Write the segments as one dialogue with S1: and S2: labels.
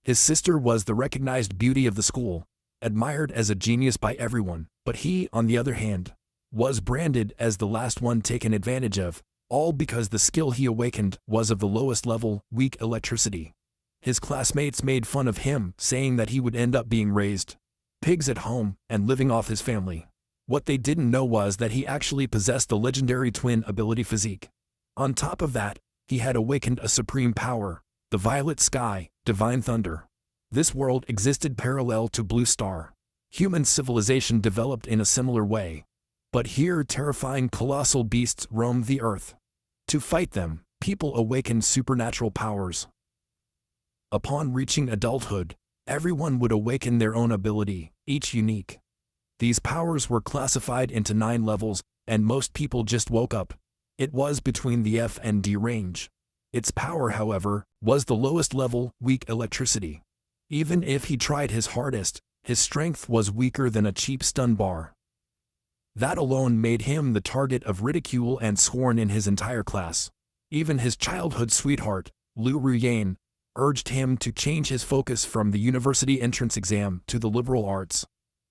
S1: His sister was the recognized beauty of the school, admired as a genius by everyone, but he, on the other hand, was branded as the last one taken advantage of, all because the skill he awakened was of the lowest level, weak electricity. His classmates made fun of him, saying that he would end up being raised pigs at home and living off his family. What they didn't know was that he actually possessed the legendary twin ability physique. On top of that, he had awakened a supreme power, the violet sky, divine thunder. This world existed parallel to Blue Star. Human civilization developed in a similar way. But here terrifying colossal beasts roamed the earth. To fight them, people awakened supernatural powers. Upon reaching adulthood, everyone would awaken their own ability, each unique. These powers were classified into 9 levels, and most people just woke up. It was between the F and D range. Its power, however, was the lowest level, weak electricity. Even if he tried his hardest, his strength was weaker than a cheap stun bar. That alone made him the target of ridicule and scorn in his entire class. Even his childhood sweetheart, Lu Ruyan, urged him to change his focus from the university entrance exam to the liberal arts,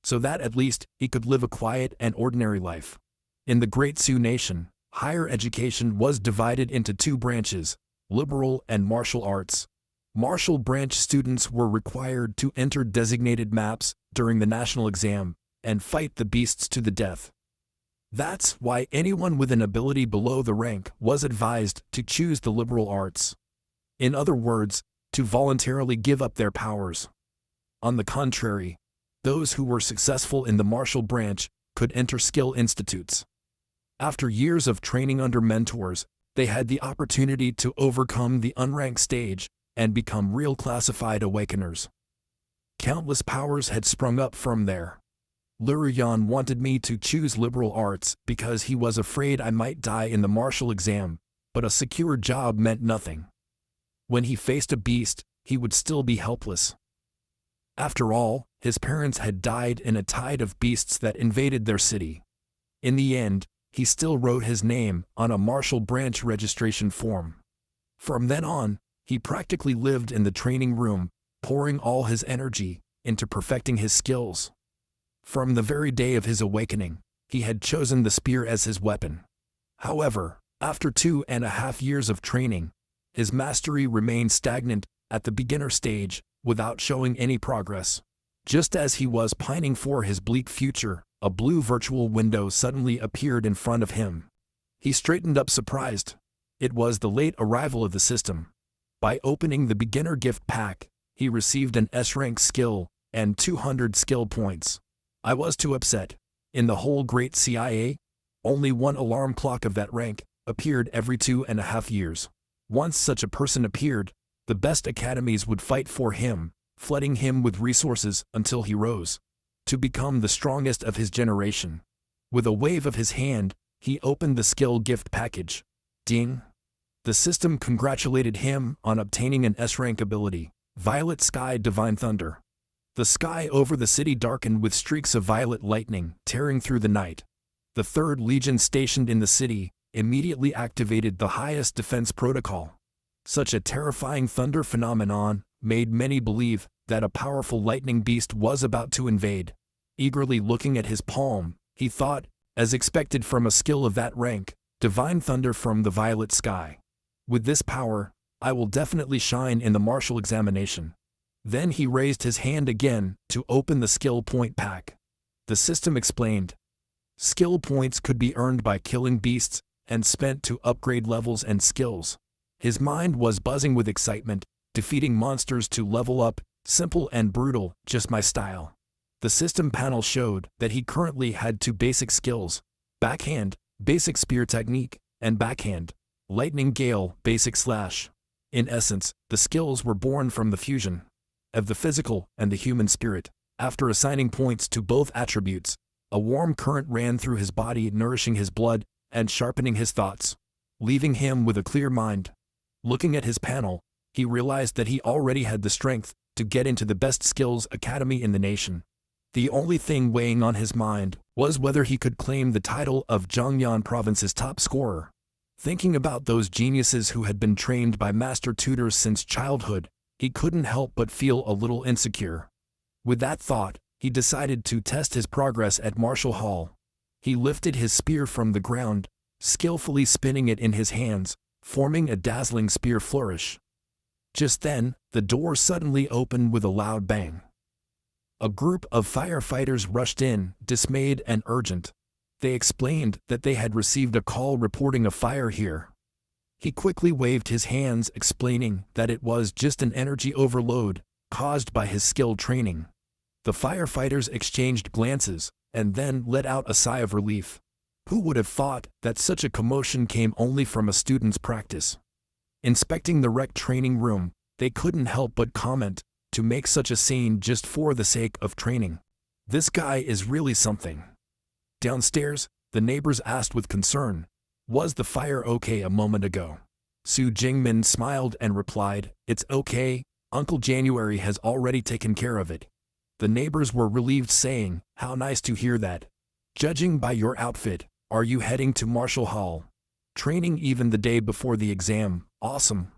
S1: so that at least he could live a quiet and ordinary life. In the Great Sioux Nation, higher education was divided into 2 branches, liberal and martial arts. Martial branch students were required to enter designated maps during the national exam and fight the beasts to the death. That's why anyone with an ability below the rank was advised to choose the liberal arts. In other words, to voluntarily give up their powers. On the contrary, those who were successful in the martial branch could enter skill institutes. After years of training under mentors, they had the opportunity to overcome the unranked stage and become real classified awakeners. Countless powers had sprung up from there. Lurian wanted me to choose liberal arts because he was afraid I might die in the martial exam, but a secure job meant nothing. When he faced a beast, he would still be helpless. After all, his parents had died in a tide of beasts that invaded their city. In the end, he still wrote his name on a martial branch registration form. From then on, he practically lived in the training room, pouring all his energy into perfecting his skills. From the very day of his awakening, he had chosen the spear as his weapon. However, after 2.5 years of training, his mastery remained stagnant at the beginner stage without showing any progress. Just as he was pining for his bleak future, a blue virtual window suddenly appeared in front of him. He straightened up surprised. It was the late arrival of the system. By opening the beginner gift pack, he received an S-rank skill and 200 skill points. I was too upset. In the whole great CIA, only one alarm clock of that rank appeared every 2.5 years. Once such a person appeared, the best academies would fight for him, flooding him with resources until he rose to become the strongest of his generation. With a wave of his hand, he opened the skill gift package. Ding! The system congratulated him on obtaining an S-rank ability, Violet Sky Divine Thunder. The sky over the city darkened with streaks of violet lightning tearing through the night. The 3rd Legion stationed in the city immediately activated the highest defense protocol. Such a terrifying thunder phenomenon made many believe that a powerful lightning beast was about to invade. Eagerly looking at his palm, he thought, as expected from a skill of that rank, divine thunder from the violet sky. With this power, I will definitely shine in the martial examination. Then he raised his hand again to open the skill point pack. The system explained. Skill points could be earned by killing beasts and spent to upgrade levels and skills. His mind was buzzing with excitement, defeating monsters to level up, simple and brutal, just my style. The system panel showed that he currently had 2 basic skills, backhand, basic spear technique, and backhand, lightning gale, basic slash. In essence, the skills were born from the fusion of the physical and the human spirit. After assigning points to both attributes, a warm current ran through his body, nourishing his blood and sharpening his thoughts, leaving him with a clear mind. Looking at his panel, he realized that he already had the strength to get into the best skills academy in the nation. The only thing weighing on his mind was whether he could claim the title of Zhangyan province's top scorer. Thinking about those geniuses who had been trained by master tutors since childhood, he couldn't help but feel a little insecure. With that thought, he decided to test his progress at Martial Hall. He lifted his spear from the ground, skillfully spinning it in his hands, forming a dazzling spear flourish. Just then, the door suddenly opened with a loud bang. A group of firefighters rushed in, dismayed and urgent. They explained that they had received a call reporting a fire here. He quickly waved his hands, explaining that it was just an energy overload caused by his skill training. The firefighters exchanged glances and then let out a sigh of relief. Who would have thought that such a commotion came only from a student's practice? Inspecting the rec training room, they couldn't help but comment, to make such a scene just for the sake of training. This guy is really something. Downstairs, the neighbors asked with concern, "Was the fire okay a moment ago?" Su Jingmin smiled and replied, "It's okay, Uncle January has already taken care of it." The neighbors were relieved, saying, "How nice to hear that. Judging by your outfit, are you heading to Martial Hall? Training even the day before the exam, awesome."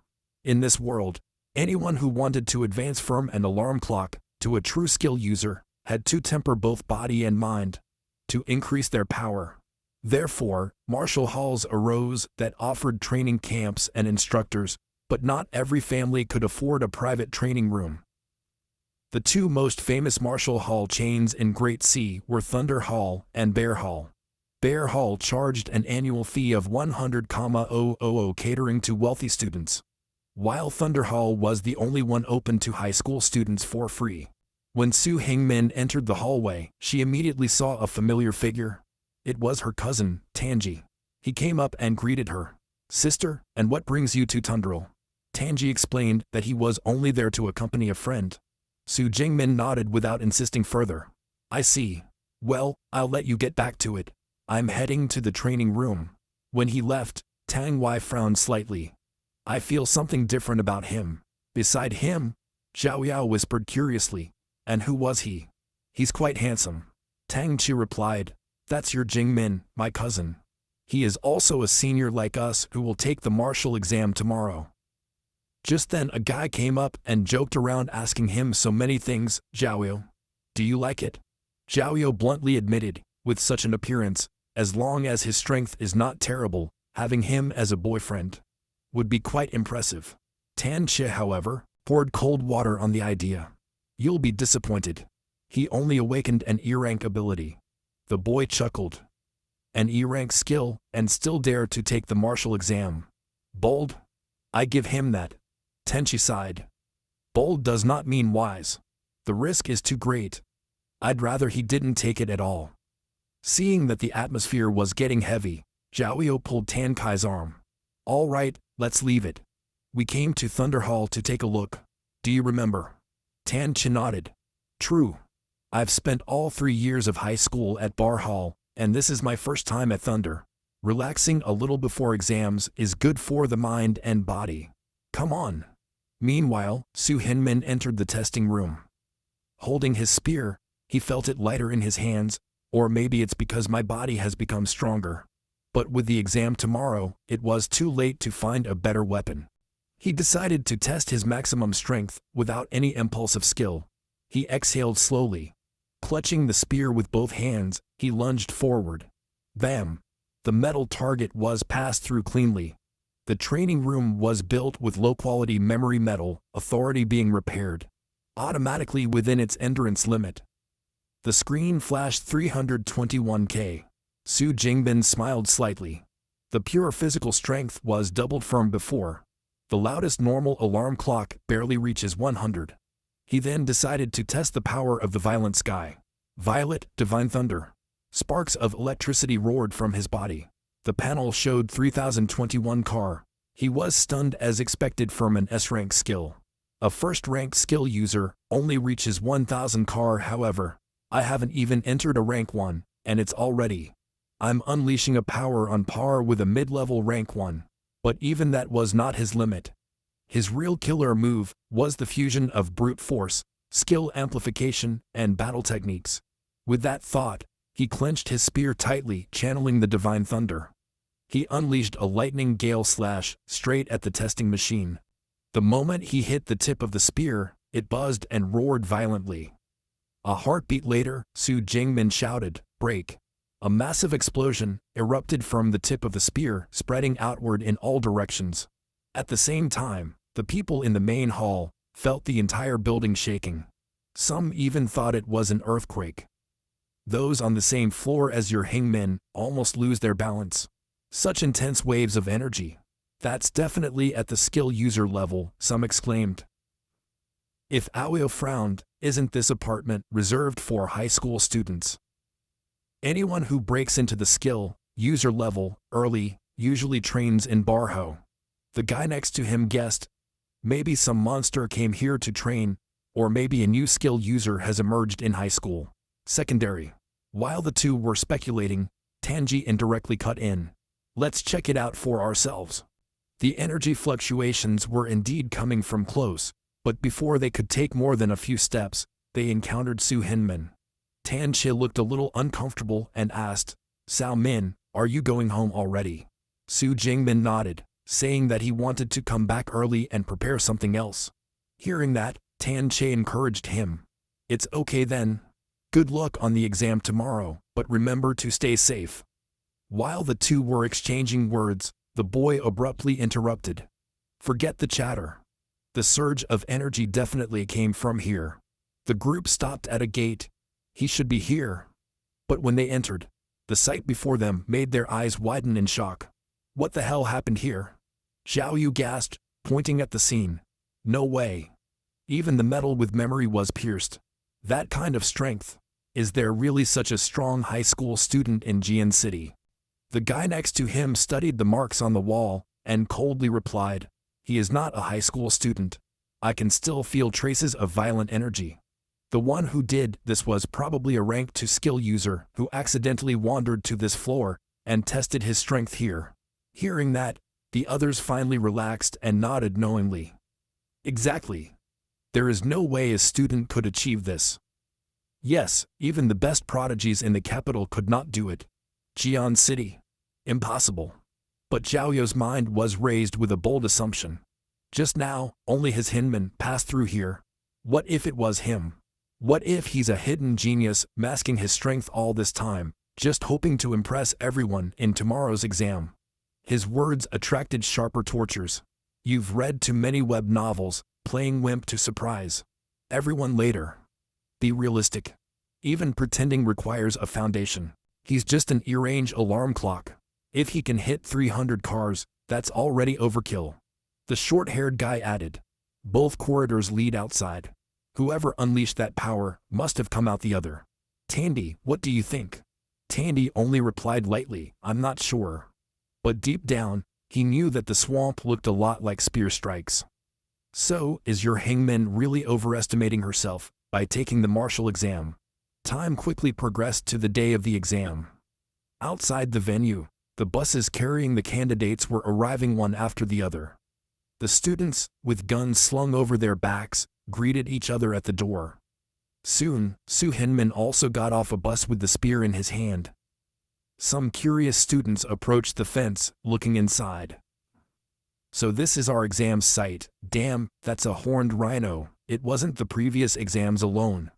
S1: In this world, anyone who wanted to advance from an alarm clock to a true skill user had to temper both body and mind to increase their power. Therefore, martial halls arose that offered training camps and instructors, but not every family could afford a private training room. The two most famous martial hall chains in Great Sea were Thunder Hall and Bear Hall. Bear Hall charged an annual fee of 100,000 catering to wealthy students, while Thunder Hall was the only one open to high school students for free. When Su Hingmin entered the hallway, she immediately saw a familiar figure. It was her cousin, Tanji. He came up and greeted her. "Sister, and what brings you to Tundral?" Tanji explained that he was only there to accompany a friend. Su Jingmin nodded without insisting further. "I see. Well, I'll let you get back to it. I'm heading to the training room." When he left, Tang Wei frowned slightly. "I feel something different about him." "Beside him?" Zhao Yao whispered curiously. "And who was he?" "He's quite handsome." Tang Chi replied. "That's your Jingmin, my cousin. He is also a senior like us who will take the martial exam tomorrow." Just then a guy came up and joked around, asking him so many things. "Zhao Yao, do you like it?" Zhao Yao bluntly admitted, with such an appearance, as long as his strength is not terrible, having him as a boyfriend would be quite impressive. Tan Chi, however, poured cold water on the idea. "You'll be disappointed. He only awakened an E-rank ability." The boy chuckled. "An E-rank skill, and still dare to take the martial exam. Bold. I give him that." Tenchi sighed. "Bold does not mean wise. The risk is too great. I'd rather he didn't take it at all." Seeing that the atmosphere was getting heavy, Zhao Yao pulled Tan Kai's arm. "All right, let's leave it. We came to Thunder Hall to take a look. Do you remember?" Tan Chi nodded. "True. I've spent all 3 years of high school at Bar Hall, and this is my first time at Thunder. Relaxing a little before exams is good for the mind and body. Come on." Meanwhile, Su Hinmin entered the testing room. Holding his spear, he felt it lighter in his hands, or maybe it's because my body has become stronger. But with the exam tomorrow, it was too late to find a better weapon. He decided to test his maximum strength without any impulsive skill. He exhaled slowly. Clutching the spear with both hands, he lunged forward. Bam! The metal target was passed through cleanly. The training room was built with low-quality memory metal, authority being repaired automatically within its endurance limit. The screen flashed 321K. Su Jingbin smiled slightly. The pure physical strength was doubled from before. The loudest normal alarm clock barely reaches 100. He then decided to test the power of the violent sky. Violet, divine thunder. Sparks of electricity roared from his body. The panel showed 3021 car. He was stunned as expected from an S-rank skill. A first-rank skill user only reaches 1000 car. However, I haven't even entered a rank 1, and it's already. I'm unleashing a power on par with a mid-level rank 1. But even that was not his limit. His real killer move was the fusion of brute force, skill amplification, and battle techniques. With that thought, he clenched his spear tightly, channeling the divine thunder. He unleashed a lightning gale slash straight at the testing machine. The moment he hit the tip of the spear, it buzzed and roared violently. A heartbeat later, Su Jingmin shouted, "Break!" A massive explosion erupted from the tip of the spear, spreading outward in all directions. At the same time, the people in the main hall felt the entire building shaking. Some even thought it was an earthquake. Those on the same floor as your hangmen almost lose their balance. Such intense waves of energy. That's definitely at the skill user level, some exclaimed. If Aoyo frowned, isn't this apartment reserved for high school students? Anyone who breaks into the skill user level early usually trains in Barho. The guy next to him guessed. Maybe some monster came here to train, or maybe a new skill user has emerged in high school. Secondary. While the two were speculating, Tanji indirectly cut in. Let's check it out for ourselves. The energy fluctuations were indeed coming from close, but before they could take more than a few steps, they encountered Su Hinmin. Tanji looked a little uncomfortable and asked, "Sao Min, are you going home already?" Su Jingmin nodded, saying that he wanted to come back early and prepare something else. Hearing that, Tanji encouraged him. "It's okay then. Good luck on the exam tomorrow, but remember to stay safe." While the two were exchanging words, the boy abruptly interrupted. "Forget the chatter. The surge of energy definitely came from here." The group stopped at a gate. He should be here. But when they entered, the sight before them made their eyes widen in shock. What the hell happened here? Xiao Yu gasped, pointing at the scene. No way. Even the metal with memory was pierced. That kind of strength. Is there really such a strong high school student in Jian City? The guy next to him studied the marks on the wall and coldly replied, "He is not a high school student. I can still feel traces of violent energy." The one who did this was probably a rank 2 skill user who accidentally wandered to this floor and tested his strength here. Hearing that, the others finally relaxed and nodded knowingly. Exactly. There is no way a student could achieve this. Yes, even the best prodigies in the capital could not do it. Jian City. Impossible. But Zhao You's mind was raised with a bold assumption. Just now, only his Hinman passed through here. What if it was him? What if he's a hidden genius masking his strength all this time, just hoping to impress everyone in tomorrow's exam? His words attracted sharper tortures. You've read too many web novels, playing wimp to surprise everyone later. Be realistic. Even pretending requires a foundation. He's just an ear-range alarm clock. If he can hit 300 cars, that's already overkill. The short-haired guy added. Both corridors lead outside. Whoever unleashed that power must have come out the other. Tandy, what do you think? Tandy only replied lightly, I'm not sure. But deep down, he knew that the swamp looked a lot like spear strikes. So, is your hangman really overestimating herself by taking the martial exam? Time quickly progressed to the day of the exam. Outside the venue, the buses carrying the candidates were arriving one after the other. The students, with guns slung over their backs, greeted each other at the door. Soon, Su Hinman also got off a bus with the spear in his hand. Some curious students approached the fence, looking inside. So this is our exam site. Damn, that's a horned rhino. It wasn't the previous exams alone.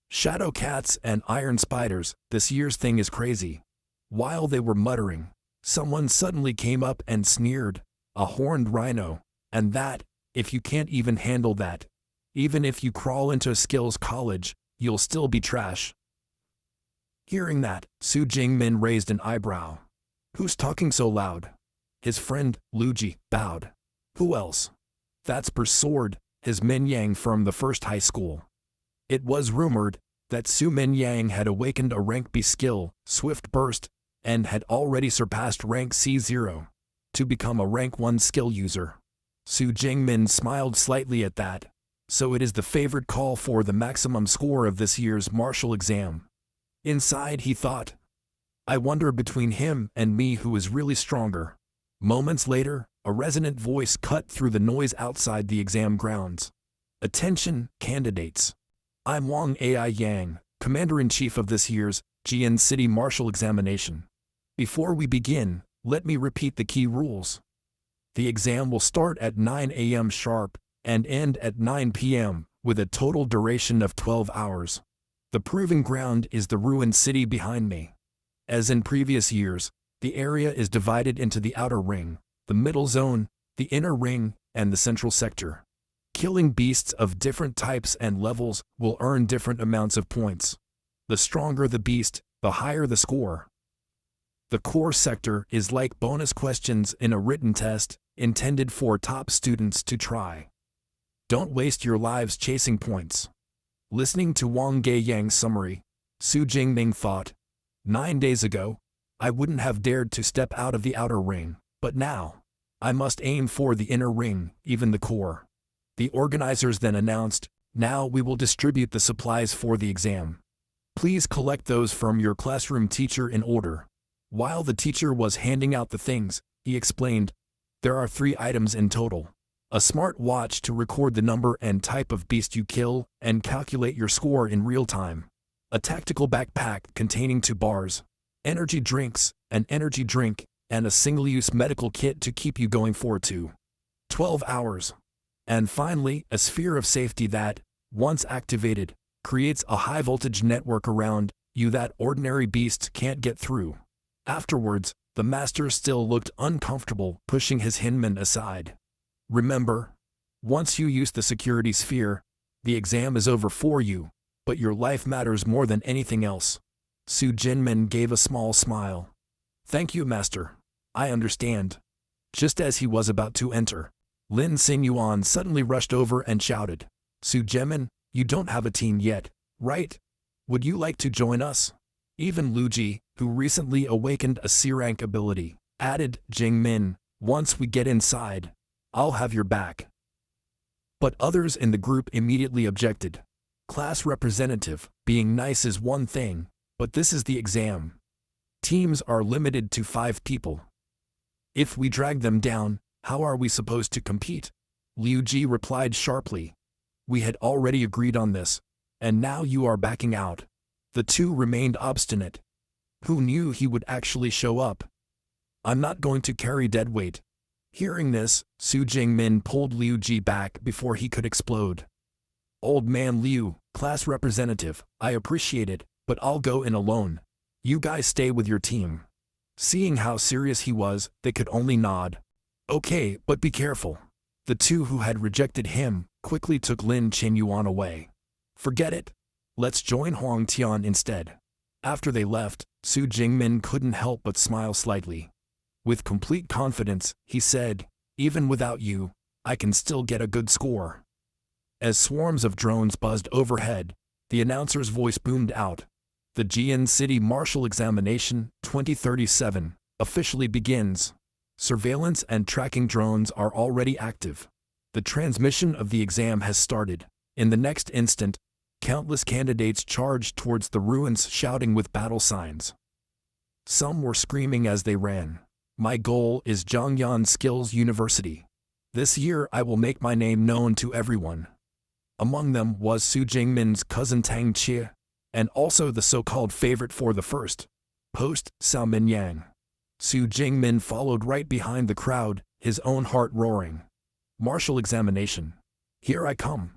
S1: Shadow cats and iron spiders, this year's thing is crazy. While they were muttering, someone suddenly came up and sneered, a horned rhino, and that, if you can't even handle that, even if you crawl into skills college, you'll still be trash. Hearing that, Su Jingmin raised an eyebrow. Who's talking so loud? His friend, Luji, bowed. Who else? That's Per Sword, his Minyang from the first high school. It was rumored that Su Minyang had awakened a rank B skill, Swift Burst, and had already surpassed rank C0 to become a rank 1 skill user. Su Jingmin smiled slightly at that. So it is the favorite call for the maximum score of this year's martial exam. Inside he thought, I wonder between him and me who is really stronger. Moments later, a resonant voice cut through the noise outside the exam grounds. Attention, candidates. I'm Wang Ai Yang, Commander-in-Chief of this year's Jian City Martial Examination. Before we begin, let me repeat the key rules. The exam will start at 9 a.m. sharp and end at 9 p.m., with a total duration of 12 hours. The proving ground is the ruined city behind me. As in previous years, the area is divided into the outer ring, the middle zone, the inner ring, and the central sector. Killing beasts of different types and levels will earn different amounts of points. The stronger the beast, the higher the score. The core sector is like bonus questions in a written test, intended for top students to try. Don't waste your lives chasing points. Listening to Wang Gaiyang's summary, Su Jingming thought, 9 days ago, I wouldn't have dared to step out of the outer ring, but now, I must aim for the inner ring, even the core. The organizers then announced, now we will distribute the supplies for the exam. Please collect those from your classroom teacher in order. While the teacher was handing out the things, he explained, there are 3 items in total. A smart watch to record the number and type of beast you kill and calculate your score in real time. A tactical backpack containing 2 bars, energy drinks, an energy drink, and a single-use medical kit to keep you going for 12 hours. And finally, a sphere of safety that, once activated, creates a high-voltage network around you that ordinary beasts can't get through. Afterwards, the master still looked uncomfortable, pushing his Hinman aside. Remember, once you use the security sphere, the exam is over for you, but your life matters more than anything else. Su Jinmin gave a small smile. Thank you, master. I understand. Just as he was about to enter, Lin Xinyuan suddenly rushed over and shouted, Su Jinmin, you don't have a team yet, right? Would you like to join us? Even Lu Ji, who recently awakened a C-rank ability, added, Jingmin, once we get inside, I'll have your back. But others in the group immediately objected. Class representative, being nice is one thing, but this is the exam. Teams are limited to 5 people. If we drag them down, how are we supposed to compete? Liu Ji replied sharply. We had already agreed on this, and now you are backing out. The 2 remained obstinate. Who knew he would actually show up? I'm not going to carry dead weight. Hearing this, Su Jingmin pulled Liu Ji back before he could explode. Old man Liu, class representative, I appreciate it, but I'll go in alone. You guys stay with your team. Seeing how serious he was, they could only nod. Okay, but be careful. The 2 who had rejected him quickly took Lin Qinyuan away. Forget it. Let's join Huang Tian instead. After they left, Su Jingmin couldn't help but smile slightly. With complete confidence, he said, even without you, I can still get a good score. As swarms of drones buzzed overhead, the announcer's voice boomed out. The Jian City Martial Examination 2037 officially begins. Surveillance and tracking drones are already active. The transmission of the exam has started. In the next instant, countless candidates charged towards the ruins shouting with battle signs. Some were screaming as they ran. My goal is Zhangyan Skills University. This year I will make my name known to everyone. Among them was Su Jingmin's cousin Tang Qie, and also the so-called favorite for the first post, Cao Minyang. Su Jingmin followed right behind the crowd, his own heart roaring. Martial examination. Here I come.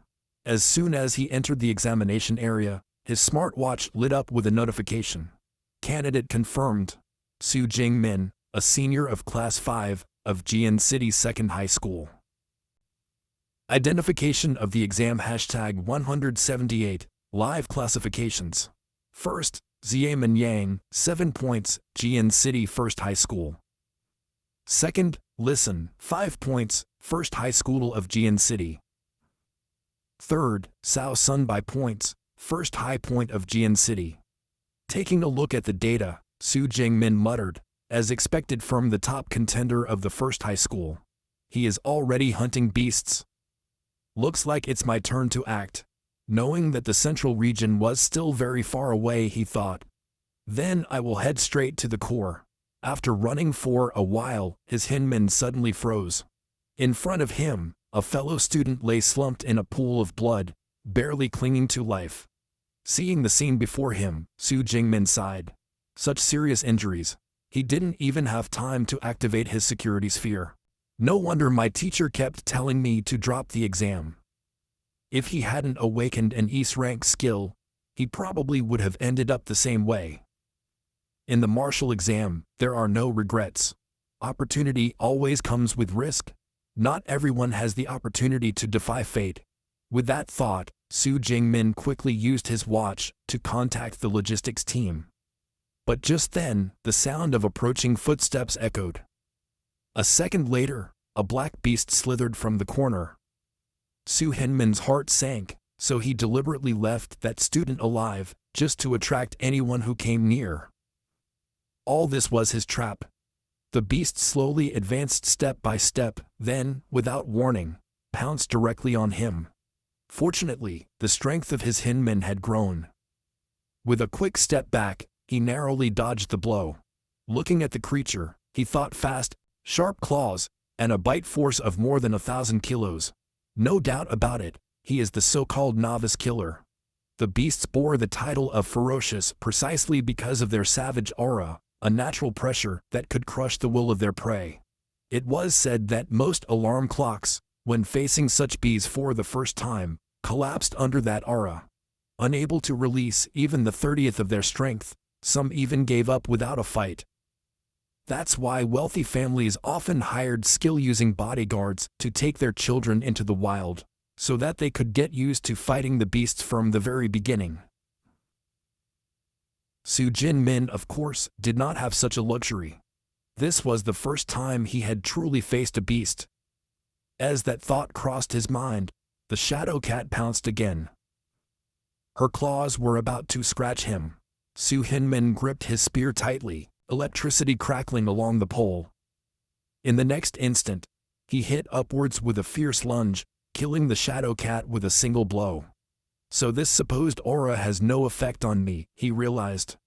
S1: As soon as he entered the examination area, his smartwatch lit up with a notification. Candidate confirmed. Su Jingmin, a senior of Class 5 of Jian City Second High School. Identification of the exam hashtag 178, live classifications. First, Xiamen Yang, 7 points, Jian City First High School. Second, Listen, 5 points, First High School of Jian City. Third, Sao Sun by points, First High Point of Jian City. Taking a look at the data, Su Jingmin muttered, as expected from the top contender of the first high school. He is already hunting beasts. Looks like it's my turn to act. Knowing that the central region was still very far away, he thought. Then I will head straight to the core. After running for a while, his Hinman suddenly froze. In front of him, a fellow student lay slumped in a pool of blood, barely clinging to life. Seeing the scene before him, Su Jingmin sighed. Such serious injuries. He didn't even have time to activate his security sphere. No wonder my teacher kept telling me to drop the exam. If he hadn't awakened an East rank skill, he probably would have ended up the same way. In the martial exam, there are no regrets. Opportunity always comes with risk. Not everyone has the opportunity to defy fate. With that thought, Su Jingmin quickly used his watch to contact the logistics team. But just then, the sound of approaching footsteps echoed. A second later, a black beast slithered from the corner. Su Hinmin's heart sank, so he deliberately left that student alive, just to attract anyone who came near. All this was his trap. The beast slowly advanced step by step, then, without warning, pounced directly on him. Fortunately, the strength of his Hinmin had grown. With a quick step back, he narrowly dodged the blow. Looking at the creature, he thought fast, sharp claws, and a bite force of more than 1,000 kilos. No doubt about it, he is the so-called novice killer. The beasts bore the title of ferocious precisely because of their savage aura, a natural pressure that could crush the will of their prey. It was said that most alarm clocks, when facing such bees for the first time, collapsed under that aura. Unable to release even the 30th of their strength, some even gave up without a fight. That's why wealthy families often hired skill-using bodyguards to take their children into the wild, so that they could get used to fighting the beasts from the very beginning. Su Jin-min, of course, did not have such a luxury. This was the first time he had truly faced a beast. As that thought crossed his mind, the shadow cat pounced again. Her claws were about to scratch him. Su Hinmin gripped his spear tightly, electricity crackling along the pole. In the next instant, he hit upwards with a fierce lunge, killing the shadow cat with a single blow. So this supposed aura has no effect on me, he realized.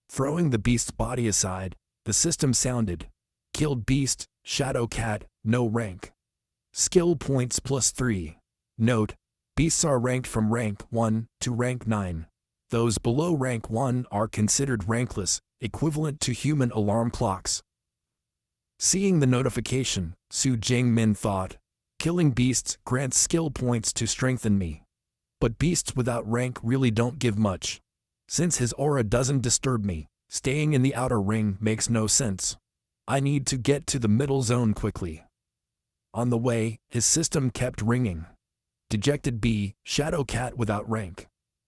S1: Throwing the beast's body aside, the system sounded. Killed beast, shadow cat, no rank. Skill points +3. Note: beasts are ranked from rank 1 to rank 9. Those below rank 1 are considered rankless, equivalent to human alarm clocks. Seeing the notification, Su Jingmin thought, killing beasts grants skill points to strengthen me. But beasts without rank really don't give much. Since his aura doesn't disturb me, staying in the outer ring makes no sense. I need to get to the middle zone quickly. On the way, his system kept ringing. Dejected bee, shadow cat without rank.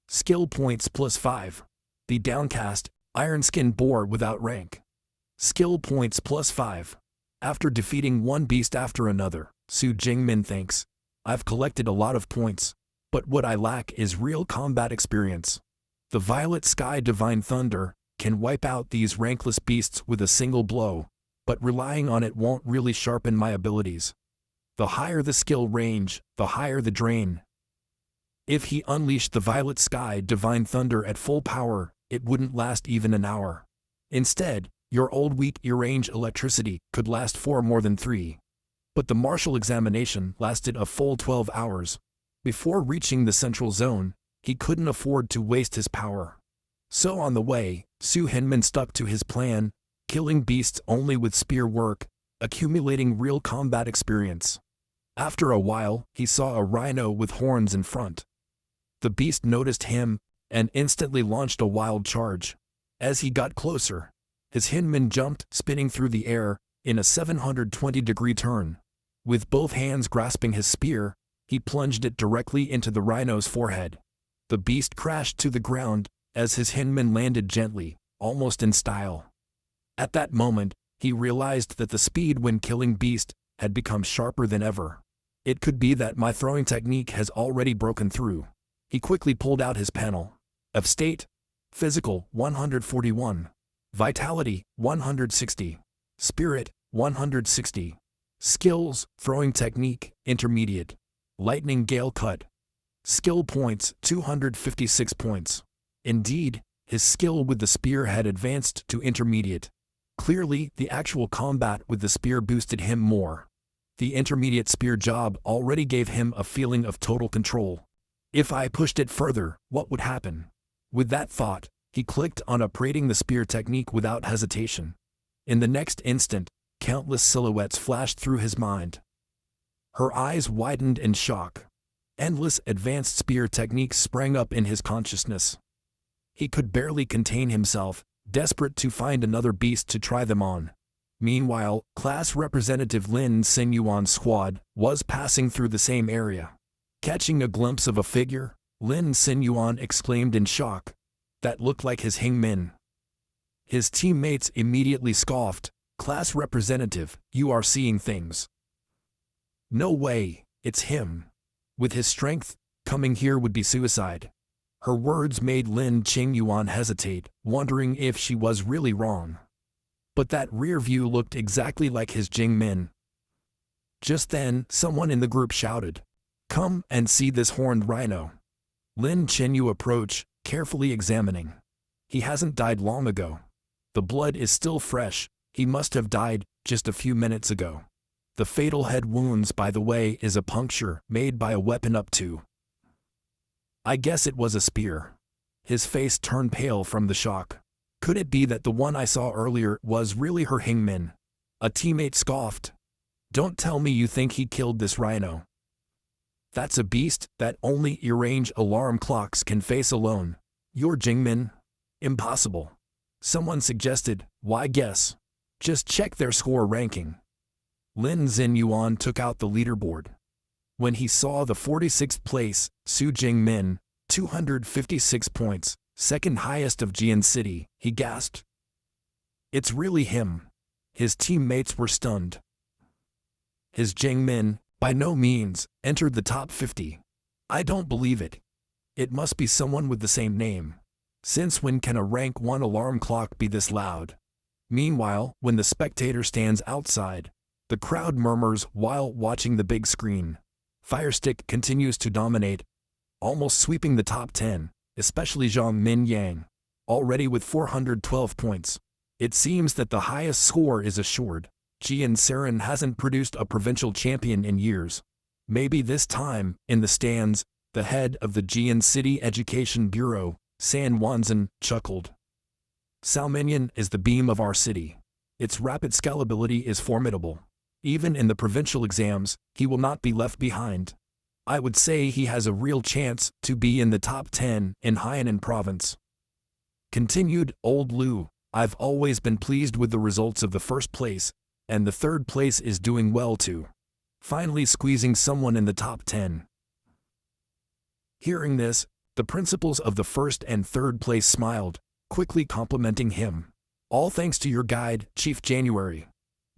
S1: Skill points +5. The downcast, iron-skinned boar without rank. Skill points +5. After defeating one beast after another, Su Jingmin thinks, I've collected a lot of points, but what I lack is real combat experience. The violet sky divine thunder can wipe out these rankless beasts with a single blow, but relying on it won't really sharpen my abilities. The higher the skill range, the higher the drain. If he unleashed the violet sky divine thunder at full power, it wouldn't last even an hour. Instead, your old weak ear-range electricity could last for more than 3. But the martial examination lasted a full 12 hours. Before reaching the central zone, he couldn't afford to waste his power. So on the way, Su Hinmin stuck to his plan, killing beasts only with spear work, accumulating real combat experience. After a while, he saw a rhino with horns in front. The beast noticed him, and instantly launched a wild charge. As he got closer, his Hinmin jumped, spinning through the air, in a 720-degree turn. With both hands grasping his spear, he plunged it directly into the rhino's forehead. The beast crashed to the ground, as his Hinmin landed gently, almost in style. At that moment, he realized that the speed when killing beast had become sharper than ever. It could be that my throwing technique has already broken through. He quickly pulled out his panel. Of state, physical, 141. Vitality, 160. Spirit, 160. Skills, throwing technique, intermediate. Lightning gale cut. Skill points, 256 points. Indeed, his skill with the spear had advanced to intermediate. Clearly, the actual combat with the spear boosted him more. The intermediate spear job already gave him a feeling of total control. If I pushed it further, what would happen? With that thought, he clicked on upgrading the spear technique without hesitation. In the next instant, countless silhouettes flashed through his mind. Her eyes widened in shock. Endless advanced spear techniques sprang up in his consciousness. He could barely contain himself, desperate to find another beast to try them on. Meanwhile, class representative Lin Sinyuan's squad was passing through the same area. Catching a glimpse of a figure, Lin Sinyuan exclaimed in shock. That looked like his Hingmin. His teammates immediately scoffed. Class representative, you are seeing things. No way, it's him. With his strength, coming here would be suicide. Her words made Lin Qingyuan hesitate, wondering if she was really wrong. But that rear view looked exactly like his Jingmin. Just then, someone in the group shouted, "Come and see this horned rhino." Lin Qinyu approached, carefully examining. He hasn't died long ago. The blood is still fresh. He must have died just a few minutes ago. The fatal head wounds, by the way, is a puncture made by a weapon up to. I guess it was a spear. His face turned pale from the shock. Could it be that the one I saw earlier was really her Hingmin? A teammate scoffed. Don't tell me you think he killed this rhino. That's a beast that only ear-range alarm clocks can face alone. Your Jingmin? Impossible. Someone suggested, why guess? Just check their score ranking. Lin Xinyuan took out the leaderboard. When he saw the 46th place, Su Jingmin, 256 points, second highest of Jian City, he gasped. It's really him. His teammates were stunned. His Jingmin, by no means, entered the top 50. I don't believe it. It must be someone with the same name. Since when can a rank 1 alarm clock be this loud? Meanwhile, when the spectator stands outside, the crowd murmurs while watching the big screen. Firestick continues to dominate, almost sweeping the top 10, especially Zhang Min Yang, already with 412 points. It seems that the highest score is assured. Jian Saren hasn't produced a provincial champion in years. Maybe this time, in the stands, the head of the Jian City Education Bureau, San Wanzan, chuckled. Salminian is the beam of our city. Its rapid scalability is formidable. Even in the provincial exams, he will not be left behind. I would say he has a real chance to be in the top 10 in Hainan province. Continued Old Lu, I've always been pleased with the results of the first place, and the third place is doing well too. Finally squeezing someone in the top 10. Hearing this, the principals of the first and third place smiled, quickly complimenting him. All thanks to your guide, Chief January.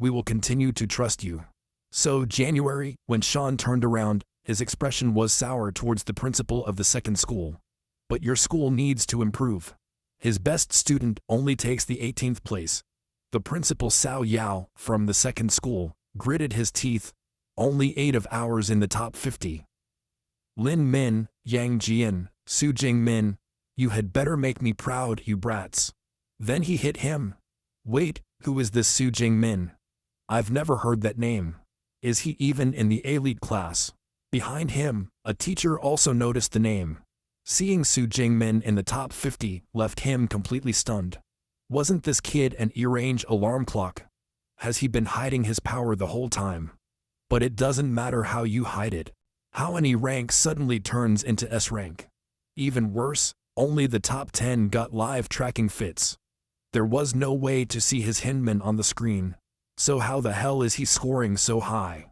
S1: We will continue to trust you. So January, when Sean turned around, his expression was sour towards the principal of the second school. But your school needs to improve. His best student only takes the 18th place. The principal Cao Yao, from the second school, gritted his teeth. Only 8 of ours in the top 50. Lin Min, Yang Jian, Su Jingmin, you had better make me proud, you brats. Then he hit him. Wait, who is this Su Jingmin? I've never heard that name. Is he even in the elite class? Behind him, a teacher also noticed the name. Seeing Su Jingmin in the top 50 left him completely stunned. Wasn't this kid an ear-range alarm clock? Has he been hiding his power the whole time? But it doesn't matter how you hide it. How any rank suddenly turns into S rank. Even worse, only the top 10 got live tracking fits. There was no way to see his Hinman on the screen. So how the hell is he scoring so high?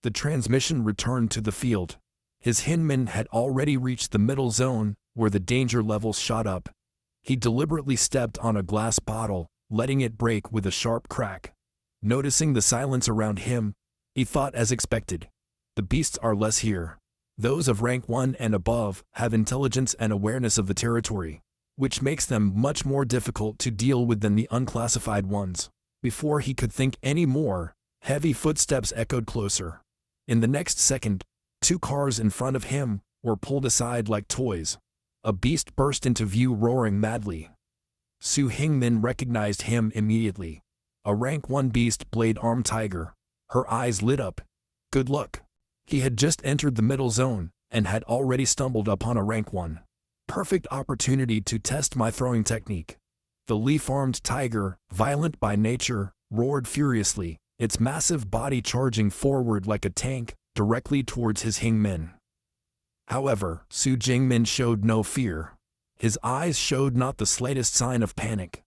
S1: The transmission returned to the field. His Hinman had already reached the middle zone, where the danger levels shot up. He deliberately stepped on a glass bottle, letting it break with a sharp crack. Noticing the silence around him, he thought as expected. The beasts are less here. Those of rank 1 and above have intelligence and awareness of the territory, which makes them much more difficult to deal with than the unclassified ones. Before he could think any more, heavy footsteps echoed closer. In the next second, 2 cars in front of him were pulled aside like toys. A beast burst into view roaring madly. Su Hingmin recognized him immediately. A rank 1 beast blade-armed tiger. Her eyes lit up. Good luck. He had just entered the middle zone, and had already stumbled upon a rank 1. Perfect opportunity to test my throwing technique. The leaf-armed tiger, violent by nature, roared furiously, its massive body charging forward like a tank, directly towards his Hingmin. However, Su Jingmin showed no fear. His eyes showed not the slightest sign of panic.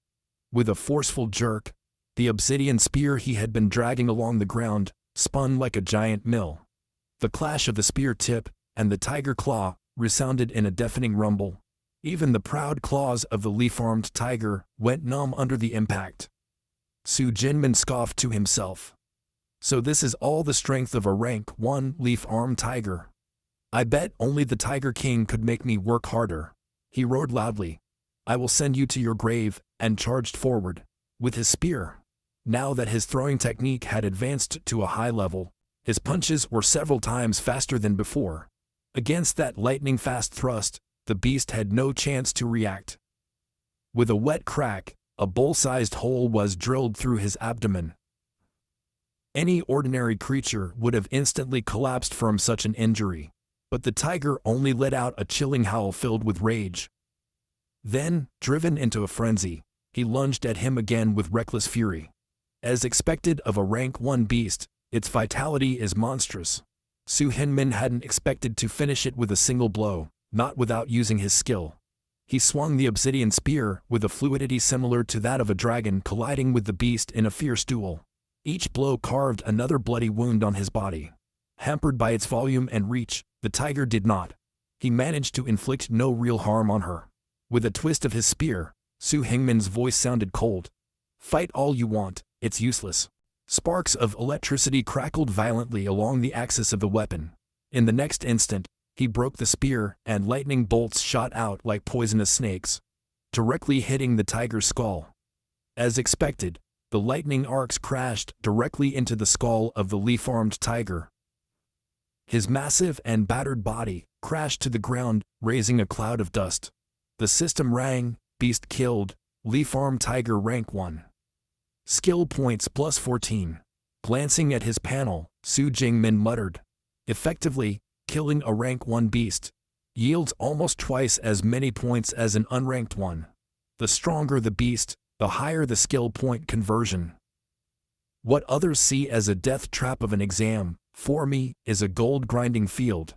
S1: With a forceful jerk, the obsidian spear he had been dragging along the ground spun like a giant mill. The clash of the spear tip and the tiger claw resounded in a deafening rumble. Even the proud claws of the leaf-armed tiger went numb under the impact. Su Jinmin scoffed to himself. So this is all the strength of a rank 1 leaf-armed tiger. I bet only the Tiger King could make me work harder. He roared loudly. I will send you to your grave, and charged forward with his spear. Now that his throwing technique had advanced to a high level, his punches were several times faster than before. Against that lightning-fast thrust, the beast had no chance to react. With a wet crack, a bowl-sized hole was drilled through his abdomen. Any ordinary creature would have instantly collapsed from such an injury, but the tiger only let out a chilling howl filled with rage. Then, driven into a frenzy, he lunged at him again with reckless fury. As expected of a rank 1 beast, its vitality is monstrous. Su Hinmin hadn't expected to finish it with a single blow, not without using his skill. He swung the obsidian spear with a fluidity similar to that of a dragon, colliding with the beast in a fierce duel. Each blow carved another bloody wound on his body. Hampered by its volume and reach, the tiger did not. He managed to inflict no real harm on her. With a twist of his spear, Su Hingmin's voice sounded cold. Fight all you want, it's useless. Sparks of electricity crackled violently along the axis of the weapon. In the next instant, he broke the spear and lightning bolts shot out like poisonous snakes, directly hitting the tiger's skull. As expected, the lightning arcs crashed directly into the skull of the leaf-armed tiger. His massive and battered body crashed to the ground, raising a cloud of dust. The system rang, beast killed, leaf-armed tiger rank 1. Skill points plus 14. Glancing at his panel, Su Jingmin muttered. Effectively, killing a rank 1 beast yields almost twice as many points as an unranked one. The stronger the beast, the higher the skill point conversion. What others see as a death trap of an exam, for me, is a gold-grinding field.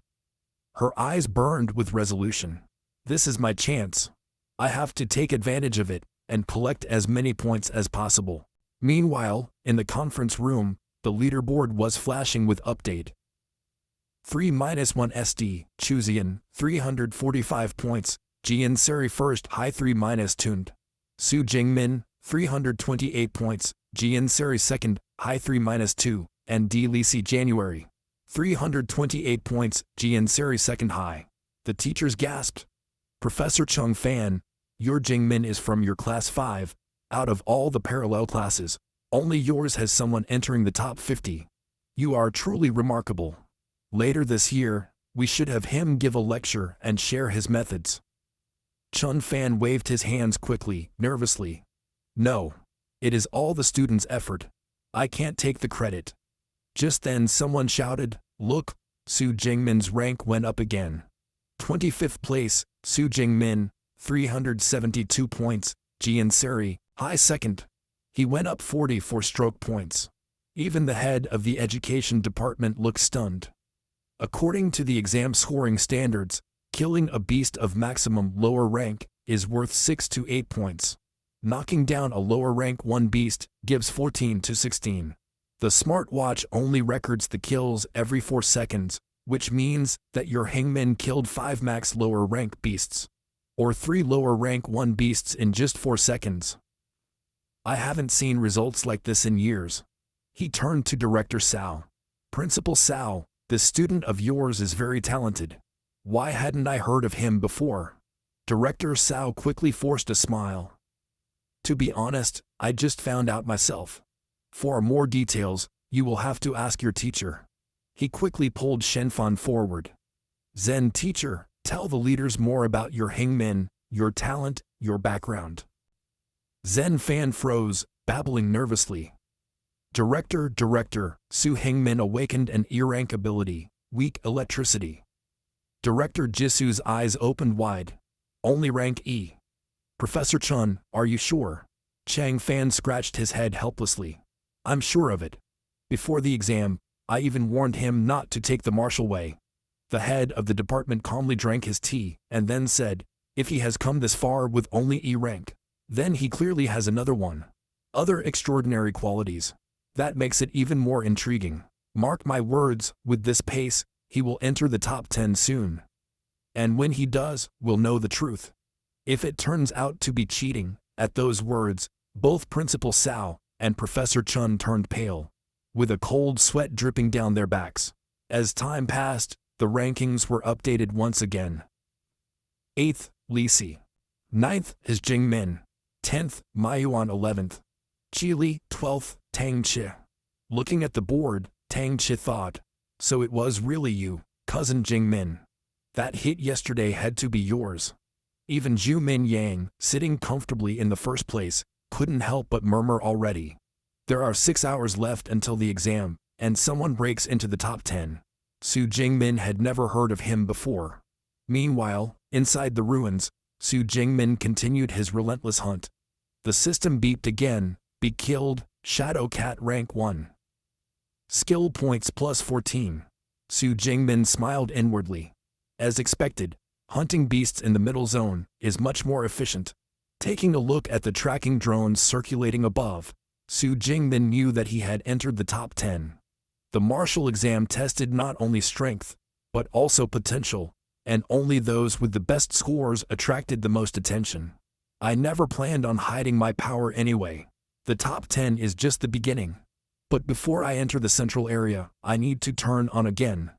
S1: Her eyes burned with resolution. This is my chance. I have to take advantage of it and collect as many points as possible. Meanwhile, in the conference room, the leaderboard was flashing with update. 3-1 SD, Chuzian, 345 points, Jian Seri first, high 3- tuned. Su Jingmin, 328 points, Jian Seri second, high 3-2, and D. Lisi January, 328 points, Jian Seri second high. The teachers gasped. Professor Chung Fan, your Jingmin is from your class 5. Out of all the parallel classes, only yours has someone entering the top 50. You are truly remarkable. Later this year, we should have him give a lecture and share his methods. Chun Fan waved his hands quickly, nervously. No. It is all the students' effort. I can't take the credit. Just then someone shouted, Look, Su Jingmin's rank went up again. 25th place, Su Jingmin, 372 points, Jian Seri, high second. He went up 44 stroke points. Even the head of the education department looked stunned. According to the exam scoring standards, killing a beast of maximum lower rank is worth 6 to 8 points. Knocking down a lower rank 1 beast gives 14 to 16. The smartwatch only records the kills every 4 seconds, which means that your Hingmin killed 5 max lower rank beasts, or 3 lower rank 1 beasts in just 4 seconds. I haven't seen results like this in years. He turned to Director Sao. Principal Sao, this student of yours is very talented. Why hadn't I heard of him before? Director Sao quickly forced a smile. To be honest, I just found out myself. For more details, you will have to ask your teacher. He quickly pulled Shenfan forward. Zen teacher, tell the leaders more about your Hingmin, your talent, your background. Zen Fan froze, babbling nervously. Director, Su Hingmin awakened an E-rank ability, weak electricity. Director Jisu's eyes opened wide. Only rank E. Professor Chun, are you sure? Chang Fan scratched his head helplessly. I'm sure of it. Before the exam, I even warned him not to take the martial way. The head of the department calmly drank his tea and then said, if he has come this far with only E rank, then he clearly has another one. Other extraordinary qualities. That makes it even more intriguing. Mark my words, with this pace, he will enter the top 10 soon. And when he does, we'll know the truth. If it turns out to be cheating, at those words, both Principal Sao and Professor Chun turned pale, with a cold sweat dripping down their backs. As time passed, the rankings were updated once again. 8th, Li Si. 9th is Jing Min. 10th, Mayuan. 11th, Chi Li. 12th, Tang Chi. Looking at the board, Tang Chi thought, so it was really you, cousin Jing Min. That hit yesterday had to be yours. Even Zhu Min Yang, sitting comfortably in the first place, couldn't help but murmur already. There are 6 hours left until the exam, and someone breaks into the top 10. Su Jingmin had never heard of him before. Meanwhile, inside the ruins, Su Jingmin continued his relentless hunt. The system beeped again, be killed, Shadow Cat rank 1. Skill points plus 14. Su Jingmin smiled inwardly. As expected, hunting beasts in the middle zone is much more efficient. Taking a look at the tracking drones circulating above, Su Jingmin knew that he had entered the top 10. The martial exam tested not only strength, but also potential, and only those with the best scores attracted the most attention. I never planned on hiding my power anyway. The top 10 is just the beginning. But before I enter the central area, I need to turn on again.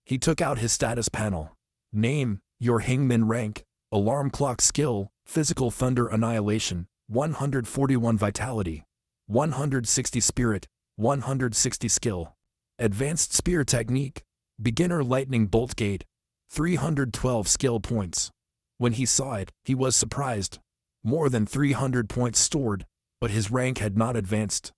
S1: He took out his status panel. Name, your Hingmin rank, alarm clock skill, physical thunder annihilation, 141 vitality, 160 spirit, 160 skill. Advanced spear technique, beginner lightning bolt gate, 312 skill points. When he saw it, he was surprised. More than 300 points stored, but his rank had not advanced.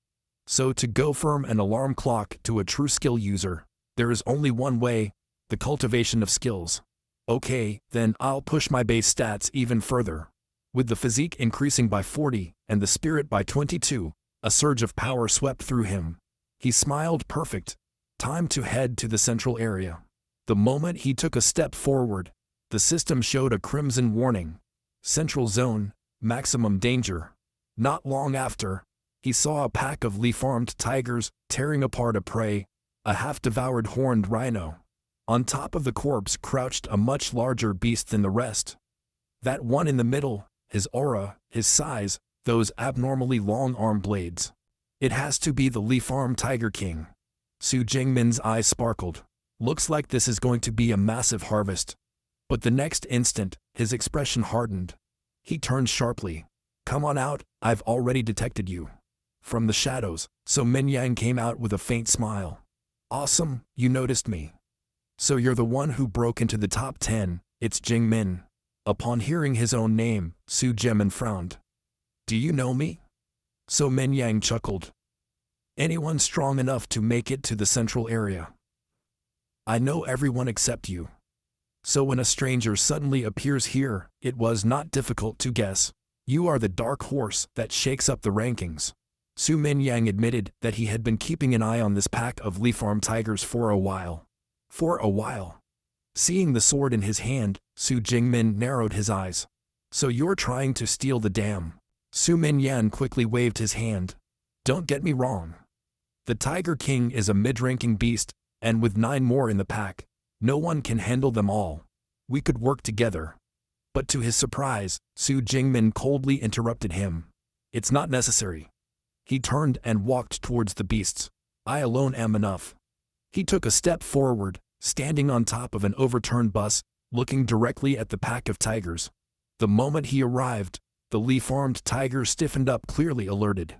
S1: So to go from an alarm clock to a true skill user, there is only one way, the cultivation of skills. Okay, then I'll push my base stats even further. With the physique increasing by 40 and the spirit by 22, a surge of power swept through him. He smiled perfect. Time to head to the central area. The moment he took a step forward, the system showed a crimson warning. Central zone, maximum danger. Not long after, he saw a pack of leaf-armed tigers tearing apart a prey, a half-devoured horned rhino. On top of the corpse crouched a much larger beast than the rest. That one in the middle, his aura, his size, those abnormally long arm blades. It has to be the leaf-arm Tiger King. Su Jingmin's eyes sparkled. Looks like this is going to be a massive harvest. But the next instant, his expression hardened. He turned sharply. Come on out, I've already detected you. From the shadows, So Minyang came out with a faint smile. Awesome, you noticed me. So you're the one who broke into the top 10, it's Jingmin. Upon hearing his own name, Su Jimin frowned. Do you know me? So Minyang chuckled. Anyone strong enough to make it to the central area. I know everyone except you. So when a stranger suddenly appears here, it was not difficult to guess. You are the dark horse that shakes up the rankings. Su Minyang admitted that he had been keeping an eye on this pack of leaf-armed tigers for a while. Seeing the sword in his hand, Su Jingmin narrowed his eyes. So you're trying to steal the dam. Su Minyan quickly waved his hand. Don't get me wrong. The Tiger King is a mid-ranking beast, and with 9 more in the pack, no one can handle them all. We could work together. But to his surprise, Su Jingmin coldly interrupted him. It's not necessary. He turned and walked towards the beasts. I alone am enough. He took a step forward, standing on top of an overturned bus, looking directly at the pack of tigers. The moment he arrived, the leaf-armed tiger stiffened up, clearly alerted.